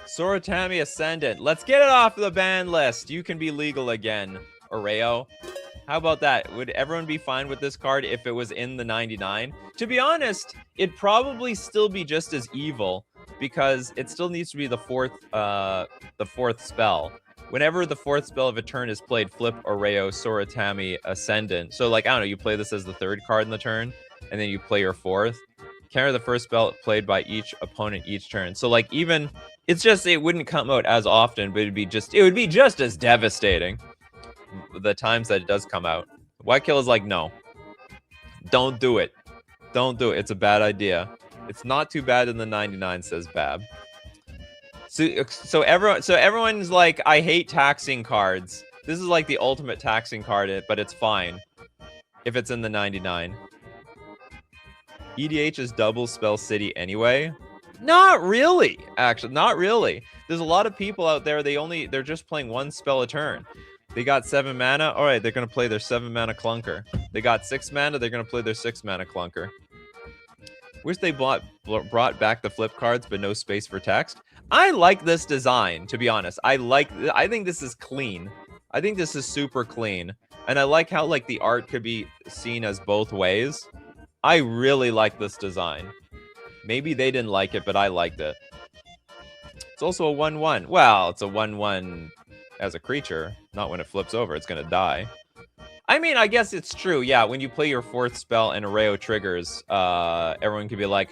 Soratami Ascendant. Let's get it off the ban list. You can be legal again, Areo. How about that? Would everyone be fine with this card if it was in the 99? To be honest, it'd probably still be just as evil because it still needs to be the fourth spell. Whenever the 4th spell of a turn is played, flip Areo Soratami Ascendant. So like, I don't know, you play this as the 3rd card in the turn, and then you play your 4th. Counter the 1st spell played by each opponent each turn. So like even, it's just, it wouldn't come out as often, but it would be just as devastating the times that it does come out. White Kill is like, no. Don't do it. Don't do it. It's a bad idea. It's not too bad in the 99, says Bab. So everyone's like, I hate taxing cards. This is like the ultimate taxing card, but it's fine if it's in the 99. EDH is double Spell City anyway. Not really, actually. Not really. There's a lot of people out there, they're just playing 1 spell a turn. They got 7 mana. All right, they're going to play their 7 mana clunker. They got 6 mana. They're going to play their 6 mana clunker. Wish they brought back the flip cards, but no space for text. I like this design, to be honest. I think this is clean. I think this is super clean. And I like how like the art could be seen as both ways. I really like this design. Maybe they didn't like it, but I liked it. It's also a 1/1. Well, it's a 1/1 as a creature. Not when it flips over. It's going to die. I mean, I guess it's true. Yeah, when you play your 4th spell and Areo triggers, everyone can be like,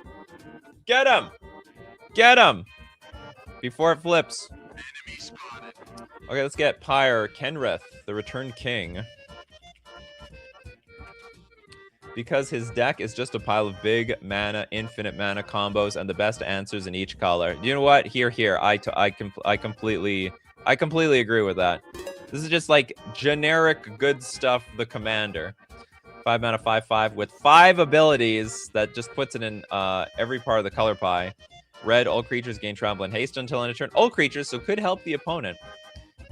get him! Get him! Before it flips. Okay, let's get Pyre Kenrith, the Returned King. Because his deck is just a pile of big mana, infinite mana combos, and the best answers in each color. You know what? Here. I completely agree with that. This is just like generic good stuff, the commander. 5 mana, 5/5 with 5 abilities that just puts it in every part of the color pie. Red, all creatures gain trample and haste until end of turn. All creatures, so could help the opponent.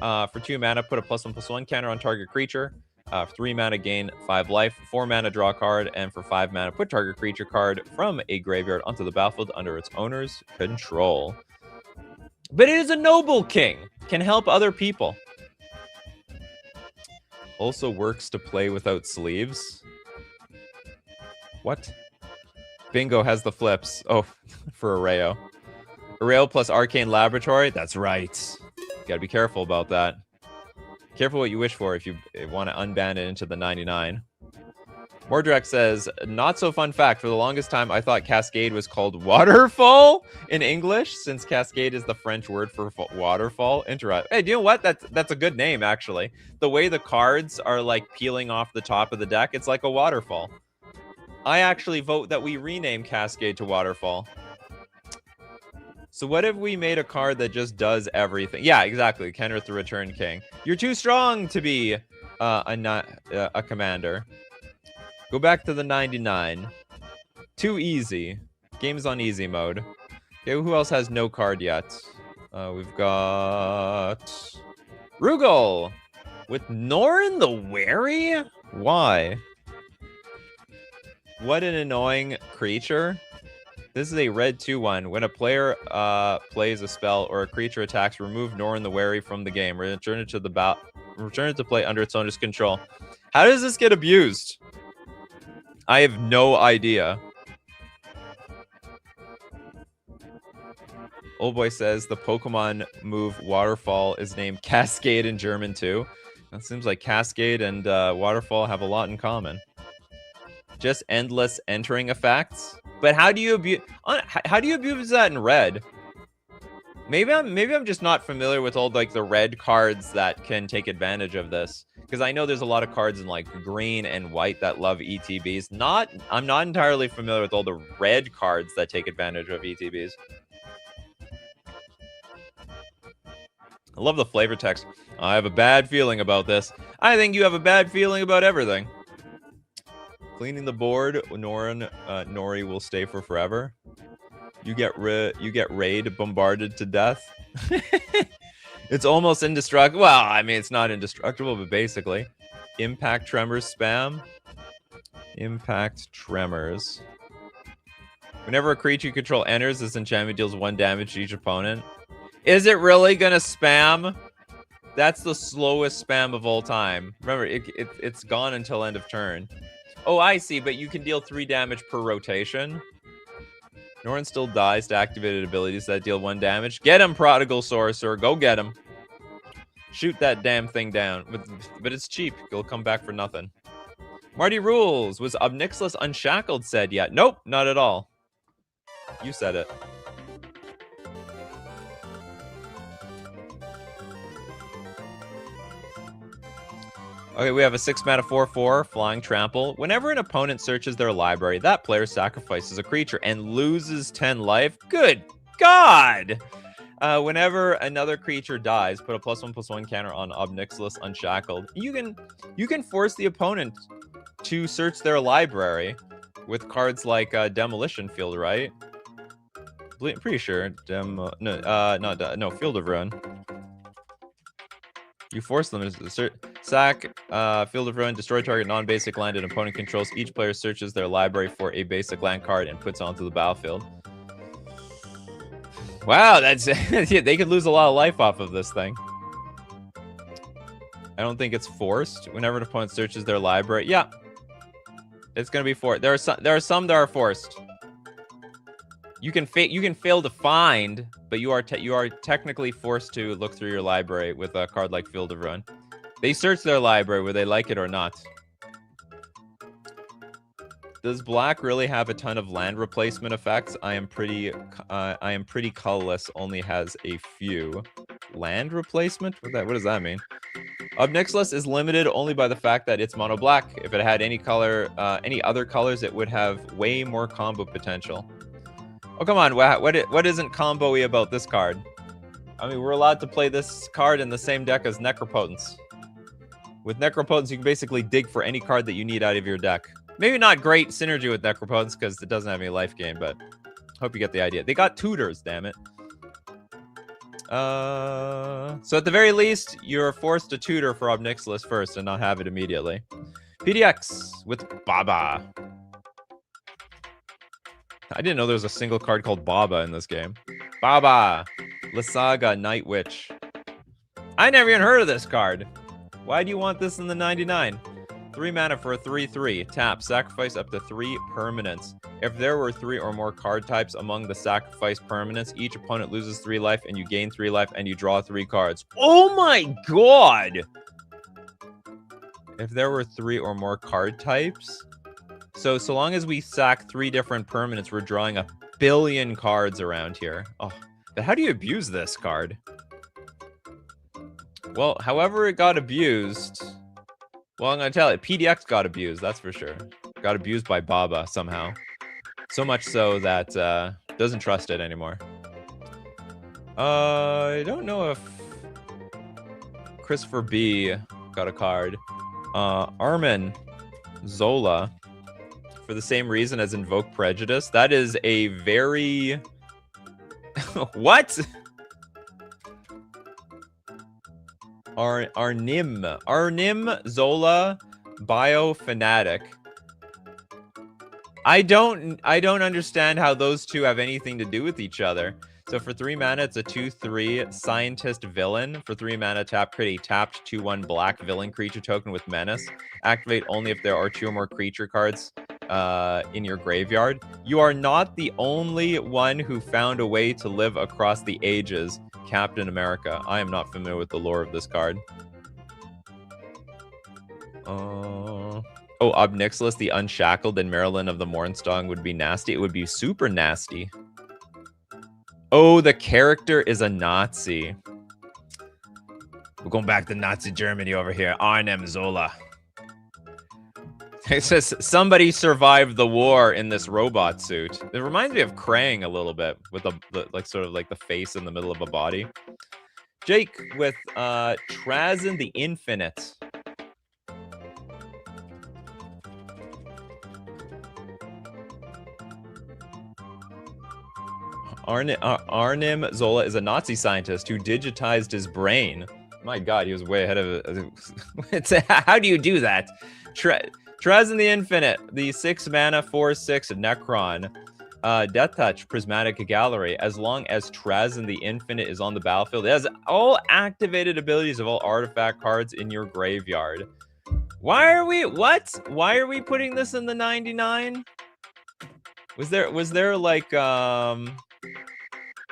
For 2 mana, put a +1/+1 counter on target creature. For 3 mana, gain 5 life. 4 mana, draw a card. And for 5 mana, put target creature card from a graveyard onto the battlefield under its owner's control. But it is a noble king. Can help other people. Also works to play without sleeves. What? Bingo has the flips. Oh, for Areo. Areo plus Arcane Laboratory? That's right. Gotta be careful about that. Careful what you wish for if you want to unban it into the 99. Mordrak says, not so fun fact. For the longest time, I thought Cascade was called Waterfall in English, since Cascade is the French word for waterfall. Interesting. Hey, do you know what? That's a good name, actually. The way the cards are like peeling off the top of the deck, it's like a waterfall. I actually vote that we rename Cascade to Waterfall. So what if we made a card that just does everything? Yeah, exactly. Kenrith the Returned King. You're too strong to be a commander. Go back to the 99. Too easy. Game's on easy mode. Okay, who else has no card yet? We've got Rugal with Norin the Wary? Why? What an annoying creature. This is a red 2/1. When a player plays a spell or a creature attacks, remove Norin the Wary from the game. Return it to play under its owner's control. How does this get abused? I have no idea. Old Boy says the Pokemon move Waterfall is named Cascade in German too. It seems like Cascade and Waterfall have a lot in common. Just endless entering effects. But how do you abuse that in red? Maybe I'm just not familiar with all like the red cards that can take advantage of this. Because I know there's a lot of cards in like green and white that love ETBs. I'm not entirely familiar with all the red cards that take advantage of ETBs. I love the flavor text. I have a bad feeling about this. I think you have a bad feeling about everything. Cleaning the board, Nori will stay for forever. You get raid bombarded to death. It's almost indestructible. Well, I mean, it's not indestructible, but basically. Impact Tremors spam. Impact Tremors. Whenever a creature you control enters, this enchantment deals 1 damage to each opponent. Is it really gonna spam? That's the slowest spam of all time. Remember, it's gone until end of turn. Oh, I see, but you can deal 3 damage per rotation. Norin still dies to activated abilities that deal 1 damage. Get him, Prodigal Sorcerer. Go get him. Shoot that damn thing down. But it's cheap. You'll come back for nothing. Marty rules. Was Obnixilis Unshackled said yet? Nope, not at all. You said it. Okay, we have a 6-mana 4/4 Flying Trample. Whenever an opponent searches their library, that player sacrifices a creature and loses 10 life. Good God! Whenever another creature dies, put a +1/+1 counter on Obnixilis Unshackled. You can force the opponent to search their library with cards like Demolition Field, right? Pretty sure. Field of Ruin. You force them to sack Field of Ruin, destroy target non-basic land an opponent controls. Each player searches their library for a basic land card and puts it onto the battlefield. Wow, that's yeah, they could lose a lot of life off of this thing. I don't think it's forced. Whenever an opponent searches their library, yeah, it's gonna be forced. There are some that are forced. You can fail to find, but you are technically forced to look through your library with a card like Field of Ruin. They search their library whether they like it or not. Does black really have a ton of land replacement effects? I am pretty colorless. Only has a few. Land replacement? What does that mean? Obnixilis is limited only by the fact that it's mono black. If it had any other colors, it would have way more combo potential. Oh, come on. What isn't combo-y about this card? I mean, we're allowed to play this card in the same deck as Necropotence. With Necropotence, you can basically dig for any card that you need out of your deck. Maybe not great synergy with Necropotence because it doesn't have any life gain, but hope you get the idea. They got tutors, damn it. So at the very least, you're forced to tutor for Obnixilis first and not have it immediately. PDX with Baba. I didn't know there was a single card called Baba in this game. Baba! Lysaga, Night Witch. I never even heard of this card. Why do you want this in the 99? 3 mana for a 3/3. Tap. Sacrifice up to 3 permanents. If there were 3 or more card types among the sacrifice permanents, each opponent loses 3 life and you gain 3 life and you draw 3 cards. Oh my god! If there were 3 or more card types... So long as we sack 3 different permanents, we're drawing 1 billion cards around here. Oh, but how do you abuse this card? Well, however it got abused... Well, I'm going to tell you, PDX got abused, that's for sure. Got abused by Baba somehow. So much so that doesn't trust it anymore. I don't know if Christopher B got a card. Armin Zola, for the same reason as Invoke Prejudice. That is a very... What? Arnim Zola Biofanatic. I don't understand how those two have anything to do with each other. So for 3 mana, it's a 2/3 scientist villain. For 3 mana, create a tapped 2/1 black villain creature token with menace. Activate only if there are 2 or more creature cards in your graveyard. You are not the only one who found a way to live across the ages, Captain America. I am not familiar with the lore of this card. Oh, Obnixilis, the Unshackled, and Marilyn of the Mornstone would be nasty. It would be super nasty. Oh, the character is a Nazi. We're going back to Nazi Germany over here. Arnim Zola. It says somebody survived the war in this robot suit. It reminds me of Krang a little bit, with like sort of like the face in the middle of a body. Jake with Trazyn the Infinite. Arnim Zola is a Nazi scientist who digitized his brain. My God, he was way ahead of it. How do you do that? Trazyn the Infinite, the 6 mana 4/6 Necron. Death Touch, Prismatic Gallery. As long as Trazyn the Infinite is on the battlefield, it has all activated abilities of all artifact cards in your graveyard. Why are we putting this in the 99? Was there like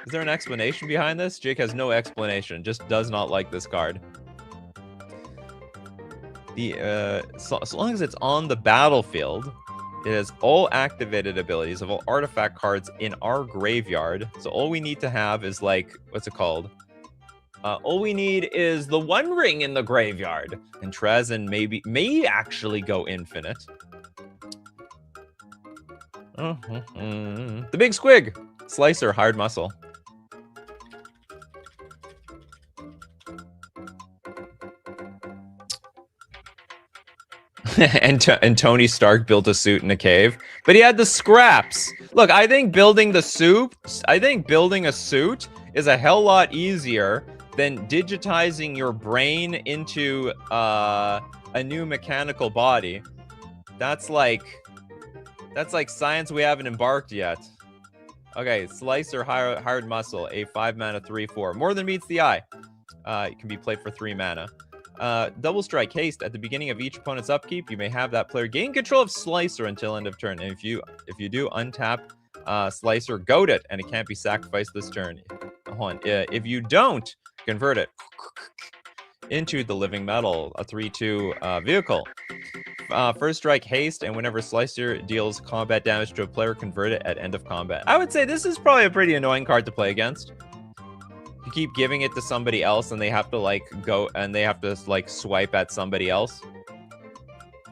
is there an explanation behind this? Jake has no explanation, just does not like this card. As long as it's on the battlefield, it has all activated abilities of all artifact cards in our graveyard. So all we need to have is like, what's it called? All we need is the One Ring in the graveyard. And Trazyn may actually go infinite. The Big Squig. Slicer, Hard Muscle. and Tony Stark built a suit in a cave, but he had the scraps. Look, I think building a suit is a hell lot easier than digitizing your brain into a new mechanical body. That's like science we haven't embarked yet. Okay, Slicer, Hard Muscle, a 5 mana 3/4. More than meets the eye. It can be played for 3 mana. Double Strike Haste. At the beginning of each opponent's upkeep, you may have that player gain control of Slicer until end of turn. And if you do, untap Slicer, goat it, and it can't be sacrificed this turn. Hold on. If you don't, convert it into the Living Metal, a 3/2 vehicle. First Strike Haste, and whenever Slicer deals combat damage to a player, convert it at end of combat. I would say this is probably a pretty annoying card to play against. You keep giving it to somebody else, and they have to like go, and they have to like swipe at somebody else.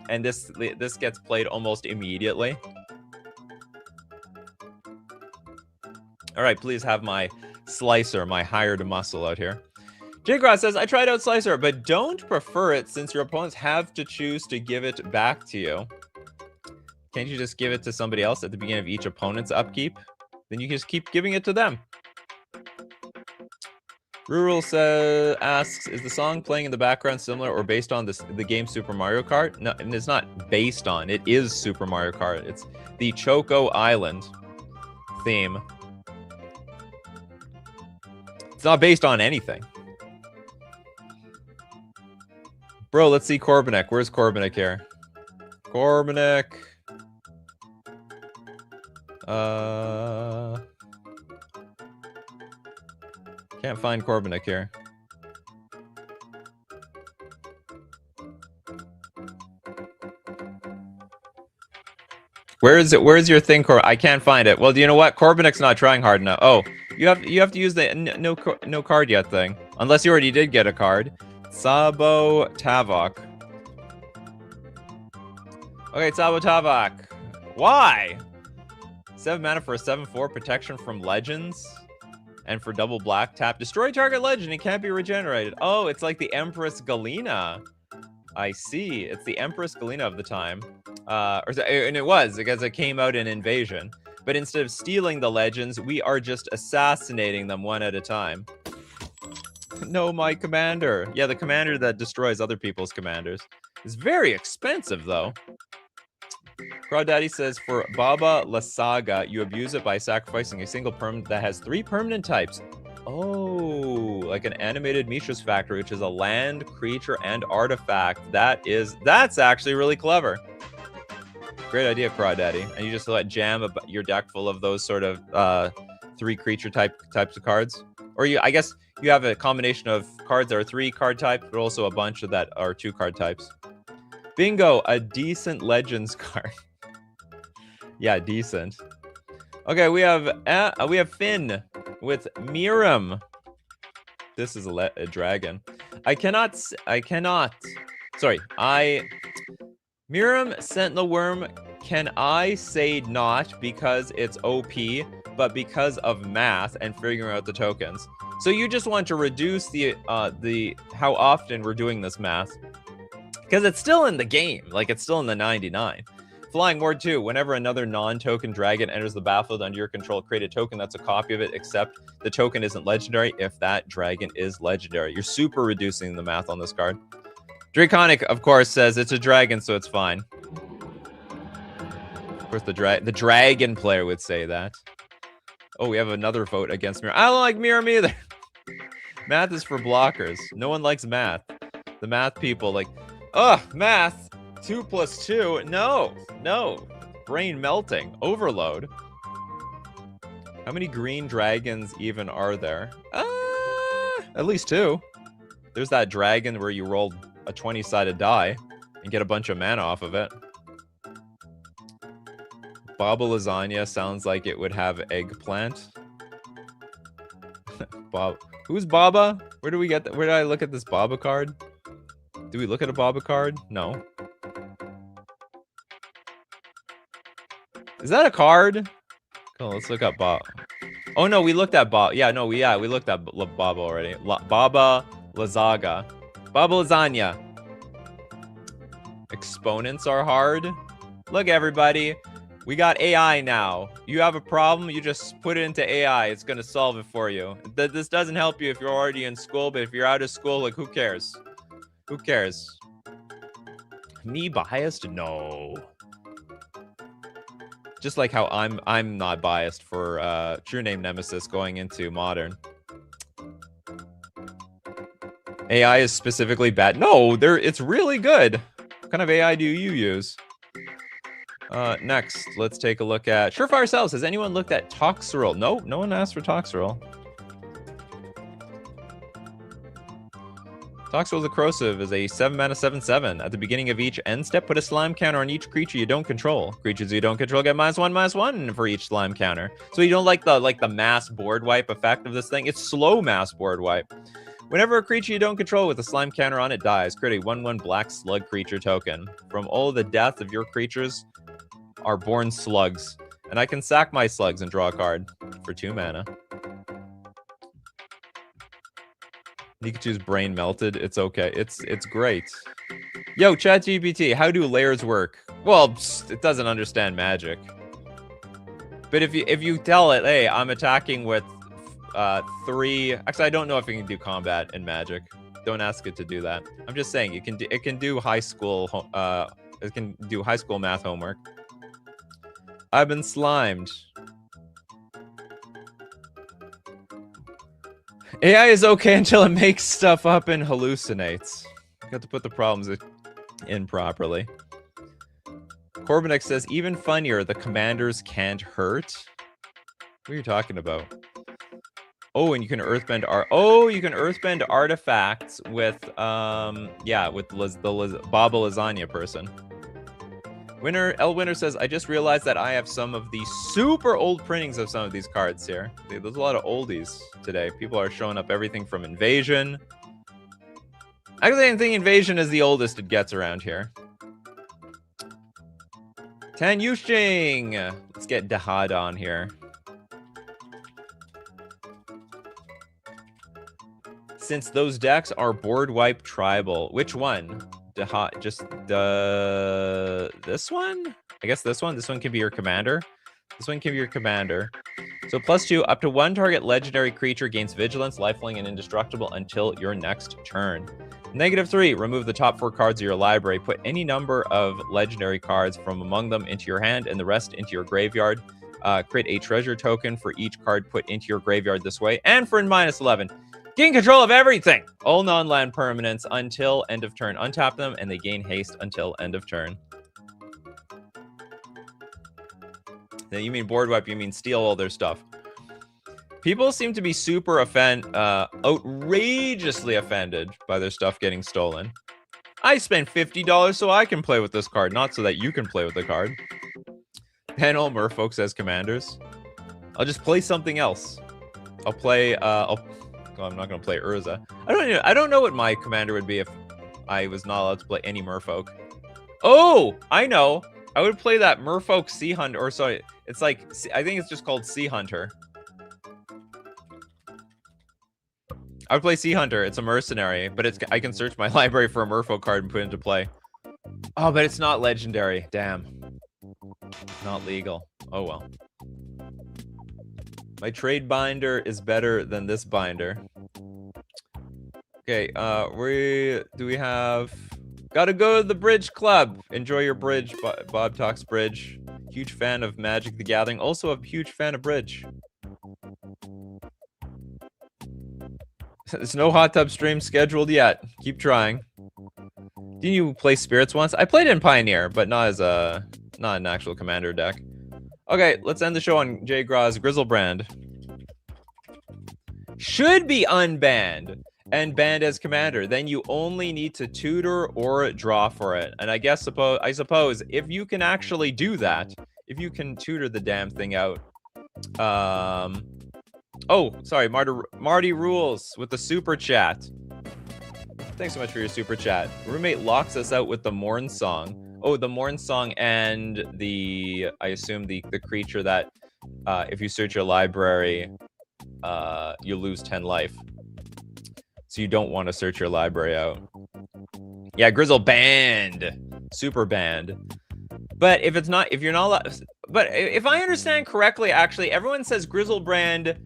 And this gets played almost immediately. All right, please have my Slicer, my hired muscle out here. J-Gross says, I tried out Slicer, but don't prefer it since your opponents have to choose to give it back to you. Can't you just give it to somebody else at the beginning of each opponent's upkeep? Then you can just keep giving it to them. Rural asks, is the song playing in the background similar or based on the game Super Mario Kart? No, and it's not based on. It is Super Mario Kart. It's the Choco Island theme. It's not based on anything. Bro, let's see Corbinek. Where's Corbinek here? Corbinek. Can't find Corbinek here. Where is it? Where's your thing, I can't find it. Well, do you know what? Corbinek's not trying hard enough. Oh, you have to use the no card yet thing. Unless you already did get a card. Sabo Tavok. Okay, Sabo Tavok. Why? 7 mana for a 7/4 protection from legends. And for double black, tap. Destroy target legend. It can't be regenerated. Oh, it's like the Empress Galena. I see. It's the Empress Galena of the time. And it was, because it came out in Invasion. But instead of stealing the legends, we are just assassinating them one at a time. No, my commander. Yeah, the commander that destroys other people's commanders. It's very expensive, though. Crawdaddy says, for Baba La Saga, you abuse it by sacrificing a single permanent that has 3 permanent types. Oh, like an animated Mishra's Factory, which is a land, creature, and artifact. That's actually really clever. Great idea, Crawdaddy. And you just let jam your deck full of those sort of 3 creature types of cards. Or I guess you have a combination of cards that are 3 card types, but also a bunch of that are 2 card types. Bingo, a decent Legends card. Yeah, decent. Okay, we have Finn with Miram. This is a dragon. Miram Sentinel Worm, can I say not because it's OP, but because of math and figuring out the tokens? So you just want to reduce the how often we're doing this math. Because it's still in the game, like it's still in the 99. Flying Ward 2, whenever another non-token dragon enters the battlefield under your control, create a token that's a copy of it, except the token isn't legendary if that dragon is legendary. You're super reducing the math on this card. Draconic, of course, says it's a dragon, so it's fine. Of course, the dragon player would say that. Oh, we have another vote against Miram. I don't like Miram either. Math is for blockers. No one likes math. The math people like, ugh, math. 2 + 2. No. Brain melting. Overload. How many green dragons even are there? At least 2. There's that dragon where you roll a 20-sided die and get a bunch of mana off of it. Baba Lasagna sounds like it would have eggplant. Bob. Who's Baba? Where did I look at this Baba card? Do we look at a Baba card? No. Is that a card? Oh, let's look up Bob. Oh no, we looked at Bob. Yeah, no, we looked at Baba already. Baba Lazaga. Baba Lasagna. Exponents are hard. Look, everybody. We got AI now. You have a problem, you just put it into AI. It's going to solve it for you. This doesn't help you if you're already in school, but if you're out of school, like, who cares? Who cares? Me biased? No. Just like how I'm not biased for True Name Nemesis going into Modern. AI is specifically bad. No, it's really good. What kind of AI do you use? Next, let's take a look at Surefire Cells. Has anyone looked at Toxrill? No, no one asked for Toxrill. Toxrill the Corrosive is a 7-mana 7/7. At the beginning of each end step, put a slime counter on each creature you don't control. Creatures you don't control get -1/-1 for each slime counter. So you don't like the mass board wipe effect of this thing? It's slow mass board wipe. Whenever a creature you don't control with a slime counter on it dies, create a 1/1 black slug creature token. From all the death of your creatures are born slugs. And I can sack my slugs and draw a card for 2 mana. Nikachu's brain melted. It's okay. It's great. Yo, ChatGPT, how do layers work? Well, it doesn't understand magic. But if you tell it, hey, I'm attacking with 3. Actually, I don't know if it can do combat in Magic. Don't ask it to do that. I'm just saying it can do high school math homework. I've been slimed. AI is okay until it makes stuff up and hallucinates. You have to put the problems in properly. Corbinek says, even funnier, the commanders can't hurt. What are you talking about? Oh, and you can earthbend artifacts with the Baba Lasagna person. Winner says, I just realized that I have some of the super old printings of some of these cards here. There's a lot of oldies today. People are showing up everything from Invasion. Actually, I think Invasion is the oldest it gets around here. Tan Yushing! Let's get Dahad on here. Since those decks are board wipe tribal, which one? This one? I guess this one? This one can be your commander. This one can be your commander. So +2, up to 1 target legendary creature gains vigilance, lifelink, and indestructible until your next turn. -3, remove the top 4 cards of your library. Put any number of legendary cards from among them into your hand and the rest into your graveyard. Create a treasure token for each card put into your graveyard this way. And for -11, gain control of everything. All non-land permanents until end of turn. Untap them and they gain haste until end of turn. Now, you mean board wipe, you mean steal all their stuff. People seem to be super outrageously offended by their stuff getting stolen. I spent $50 so I can play with this card, not so that you can play with the card. Ban all merfolks as commanders. I'll just play something else. I'll play, I'm not going to play Urza. I don't know what my commander would be if I was not allowed to play any merfolk. Oh, I know. I would play that Merfolk Sea Hunter, or sorry, it's like, I think it's just called Sea Hunter. I would play Sea Hunter. It's a mercenary, but I can search my library for a Merfolk card and put it into play. Oh, but it's not legendary. Damn. Not legal. Oh, well. My trade binder is better than this binder. Okay, do we have... Gotta go to the Bridge Club. Enjoy your bridge. Bob Talks Bridge. Huge fan of Magic the Gathering. Also a huge fan of Bridge. There's no hot tub stream scheduled yet. Keep trying. Didn't you play Spirits once? I played it in Pioneer, but not an actual commander deck. Okay, let's end the show on Jay Graw's Grizzlebrand. Should be unbanned and banned as commander. Then you only need to tutor or draw for it. And I suppose if you can actually do that, if you can tutor the damn thing out. Oh, sorry, Marty Rules with the super chat. Thanks so much for your super chat. Roommate locks us out with the Morn Song. Oh, the Morn Song and I assume the creature that if you search your library, you lose 10 life. So you don't want to search your library out. Yeah, Grizzle banned. Super banned. But if you're not allowed, but if I understand correctly, actually, everyone says Grizzlebrand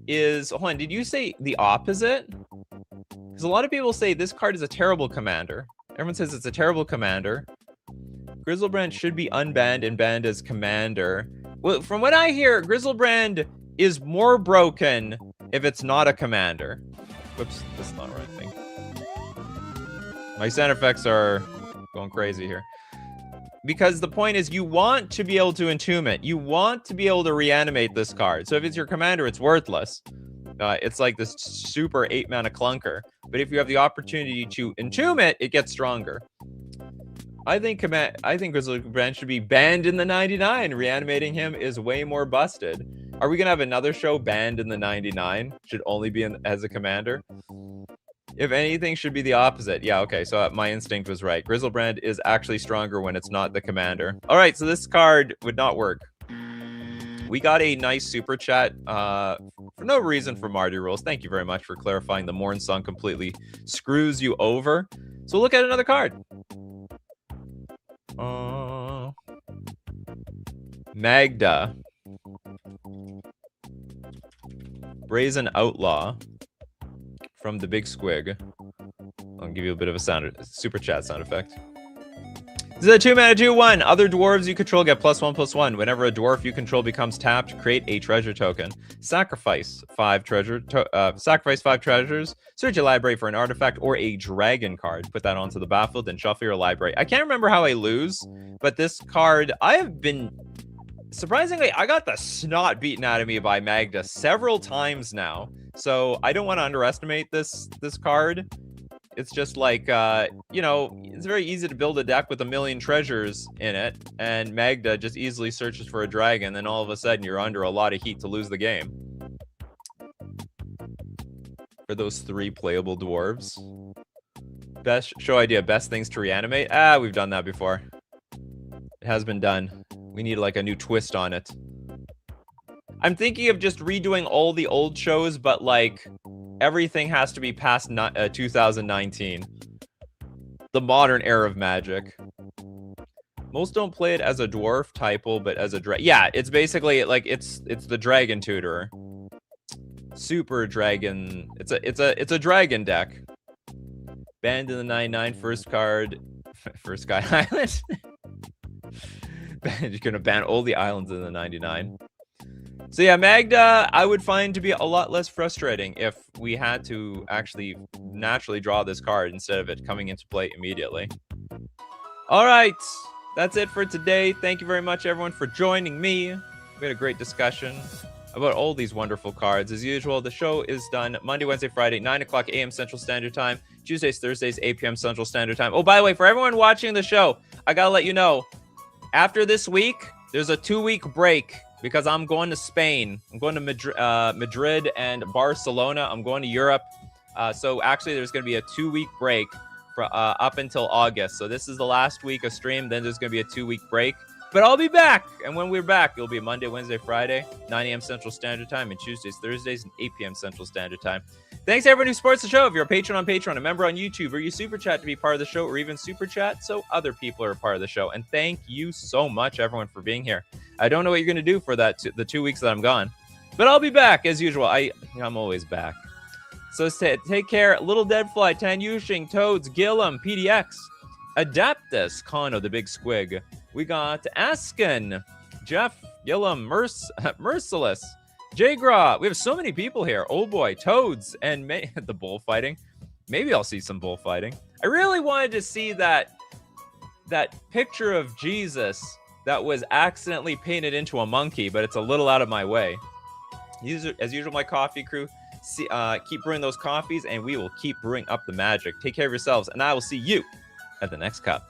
is, hold on, did you say the opposite? Because a lot of people say this card is a terrible commander. Everyone says it's a terrible commander. Grizzlebrand should be unbanned and banned as commander. Well, from what I hear, Grizzlebrand is more broken if it's not a commander. Whoops, that's not the right thing. My sound effects are going crazy here. Because the point is you want to be able to entomb it. You want to be able to reanimate this card. So if it's your commander, it's worthless. It's like this super 8-mana clunker. But if you have the opportunity to entomb it, it gets stronger. I think Grizzlebrand should be banned in the 99. Reanimating him is way more busted. Are we going to have another show banned in the 99? Should only be as a commander? If anything, should be the opposite. Yeah, okay, so my instinct was right. Grizzlebrand is actually stronger when it's not the commander. All right, so this card would not work. We got a nice super chat for no reason from Marty Rules. Thank you very much for clarifying the Morn Song completely screws you over. So look at another card. Magda. Brazen Outlaw from the Big Squig. I'll give you a bit of a super chat sound effect. This is a 2-mana 2/1. Other dwarves you control get +1/+1. Whenever a dwarf you control becomes tapped, create a treasure token. Sacrifice 5 treasures. Search your library for an artifact or a dragon card. Put that onto the battlefield and shuffle your library. I can't remember how I lose, but this card, I have been... Surprisingly, I got the snot beaten out of me by Magda several times now. So I don't want to underestimate this card. It's just like, you know, it's very easy to build a deck with 1,000,000 treasures in it. And Magda just easily searches for a dragon. Then all of a sudden you're under a lot of heat to lose the game. For those 3 playable dwarves. Best show idea, best things to reanimate. Ah, we've done that before. It has been done. We need like a new twist on it. I'm thinking of just redoing all the old shows, but like everything has to be past 2019. The modern era of Magic. Most don't play it as a dwarf typo, but as a yeah, it's basically like it's the dragon tutor. Super dragon. It's a dragon deck. Banned in the 99 first card. First Sky Island. You're gonna ban all the islands in the 99. So yeah, Magda, I would find to be a lot less frustrating if we had to actually naturally draw this card instead of it coming into play immediately. All right, that's it for today. Thank you very much, everyone, for joining me. We had a great discussion about all these wonderful cards. As usual, the show is done Monday, Wednesday, Friday, 9 o'clock a.m. Central Standard Time. Tuesdays, Thursdays, 8 p.m. Central Standard Time. Oh, by the way, for everyone watching the show, I gotta let you know, after this week, there's a 2-week break because I'm going to Spain. I'm going to Madrid and Barcelona. I'm going to Europe. So actually, there's going to be a 2-week break for up until August. So this is the last week of stream. Then there's going to be a 2-week break. But I'll be back. And when we're back, it'll be Monday, Wednesday, Friday, 9 a.m. Central Standard Time, and Tuesdays, Thursdays, and 8 p.m. Central Standard Time. Thanks everyone who supports the show. If you're a patron on Patreon, a member on YouTube, or you super chat to be part of the show, or even super chat so other people are a part of the show. And thank you so much, everyone, for being here. I don't know what you're going to do for that the 2 weeks that I'm gone, but I'll be back as usual. I'm always back. So take care. Little Deadfly, Tan Yushing, Toads, Gillum, PDX, Adaptus, Kano, the Big Squig. We got Askin, Jeff, Gillum, Merciless, J-Graw. We have so many people here. Oh boy, Toads, and the bullfighting. Maybe I'll see some bullfighting. I really wanted to see that picture of Jesus that was accidentally painted into a monkey, but it's a little out of my way. As usual, my coffee crew, keep brewing those coffees, and we will keep brewing up the magic. Take care of yourselves, and I will see you at the next cup.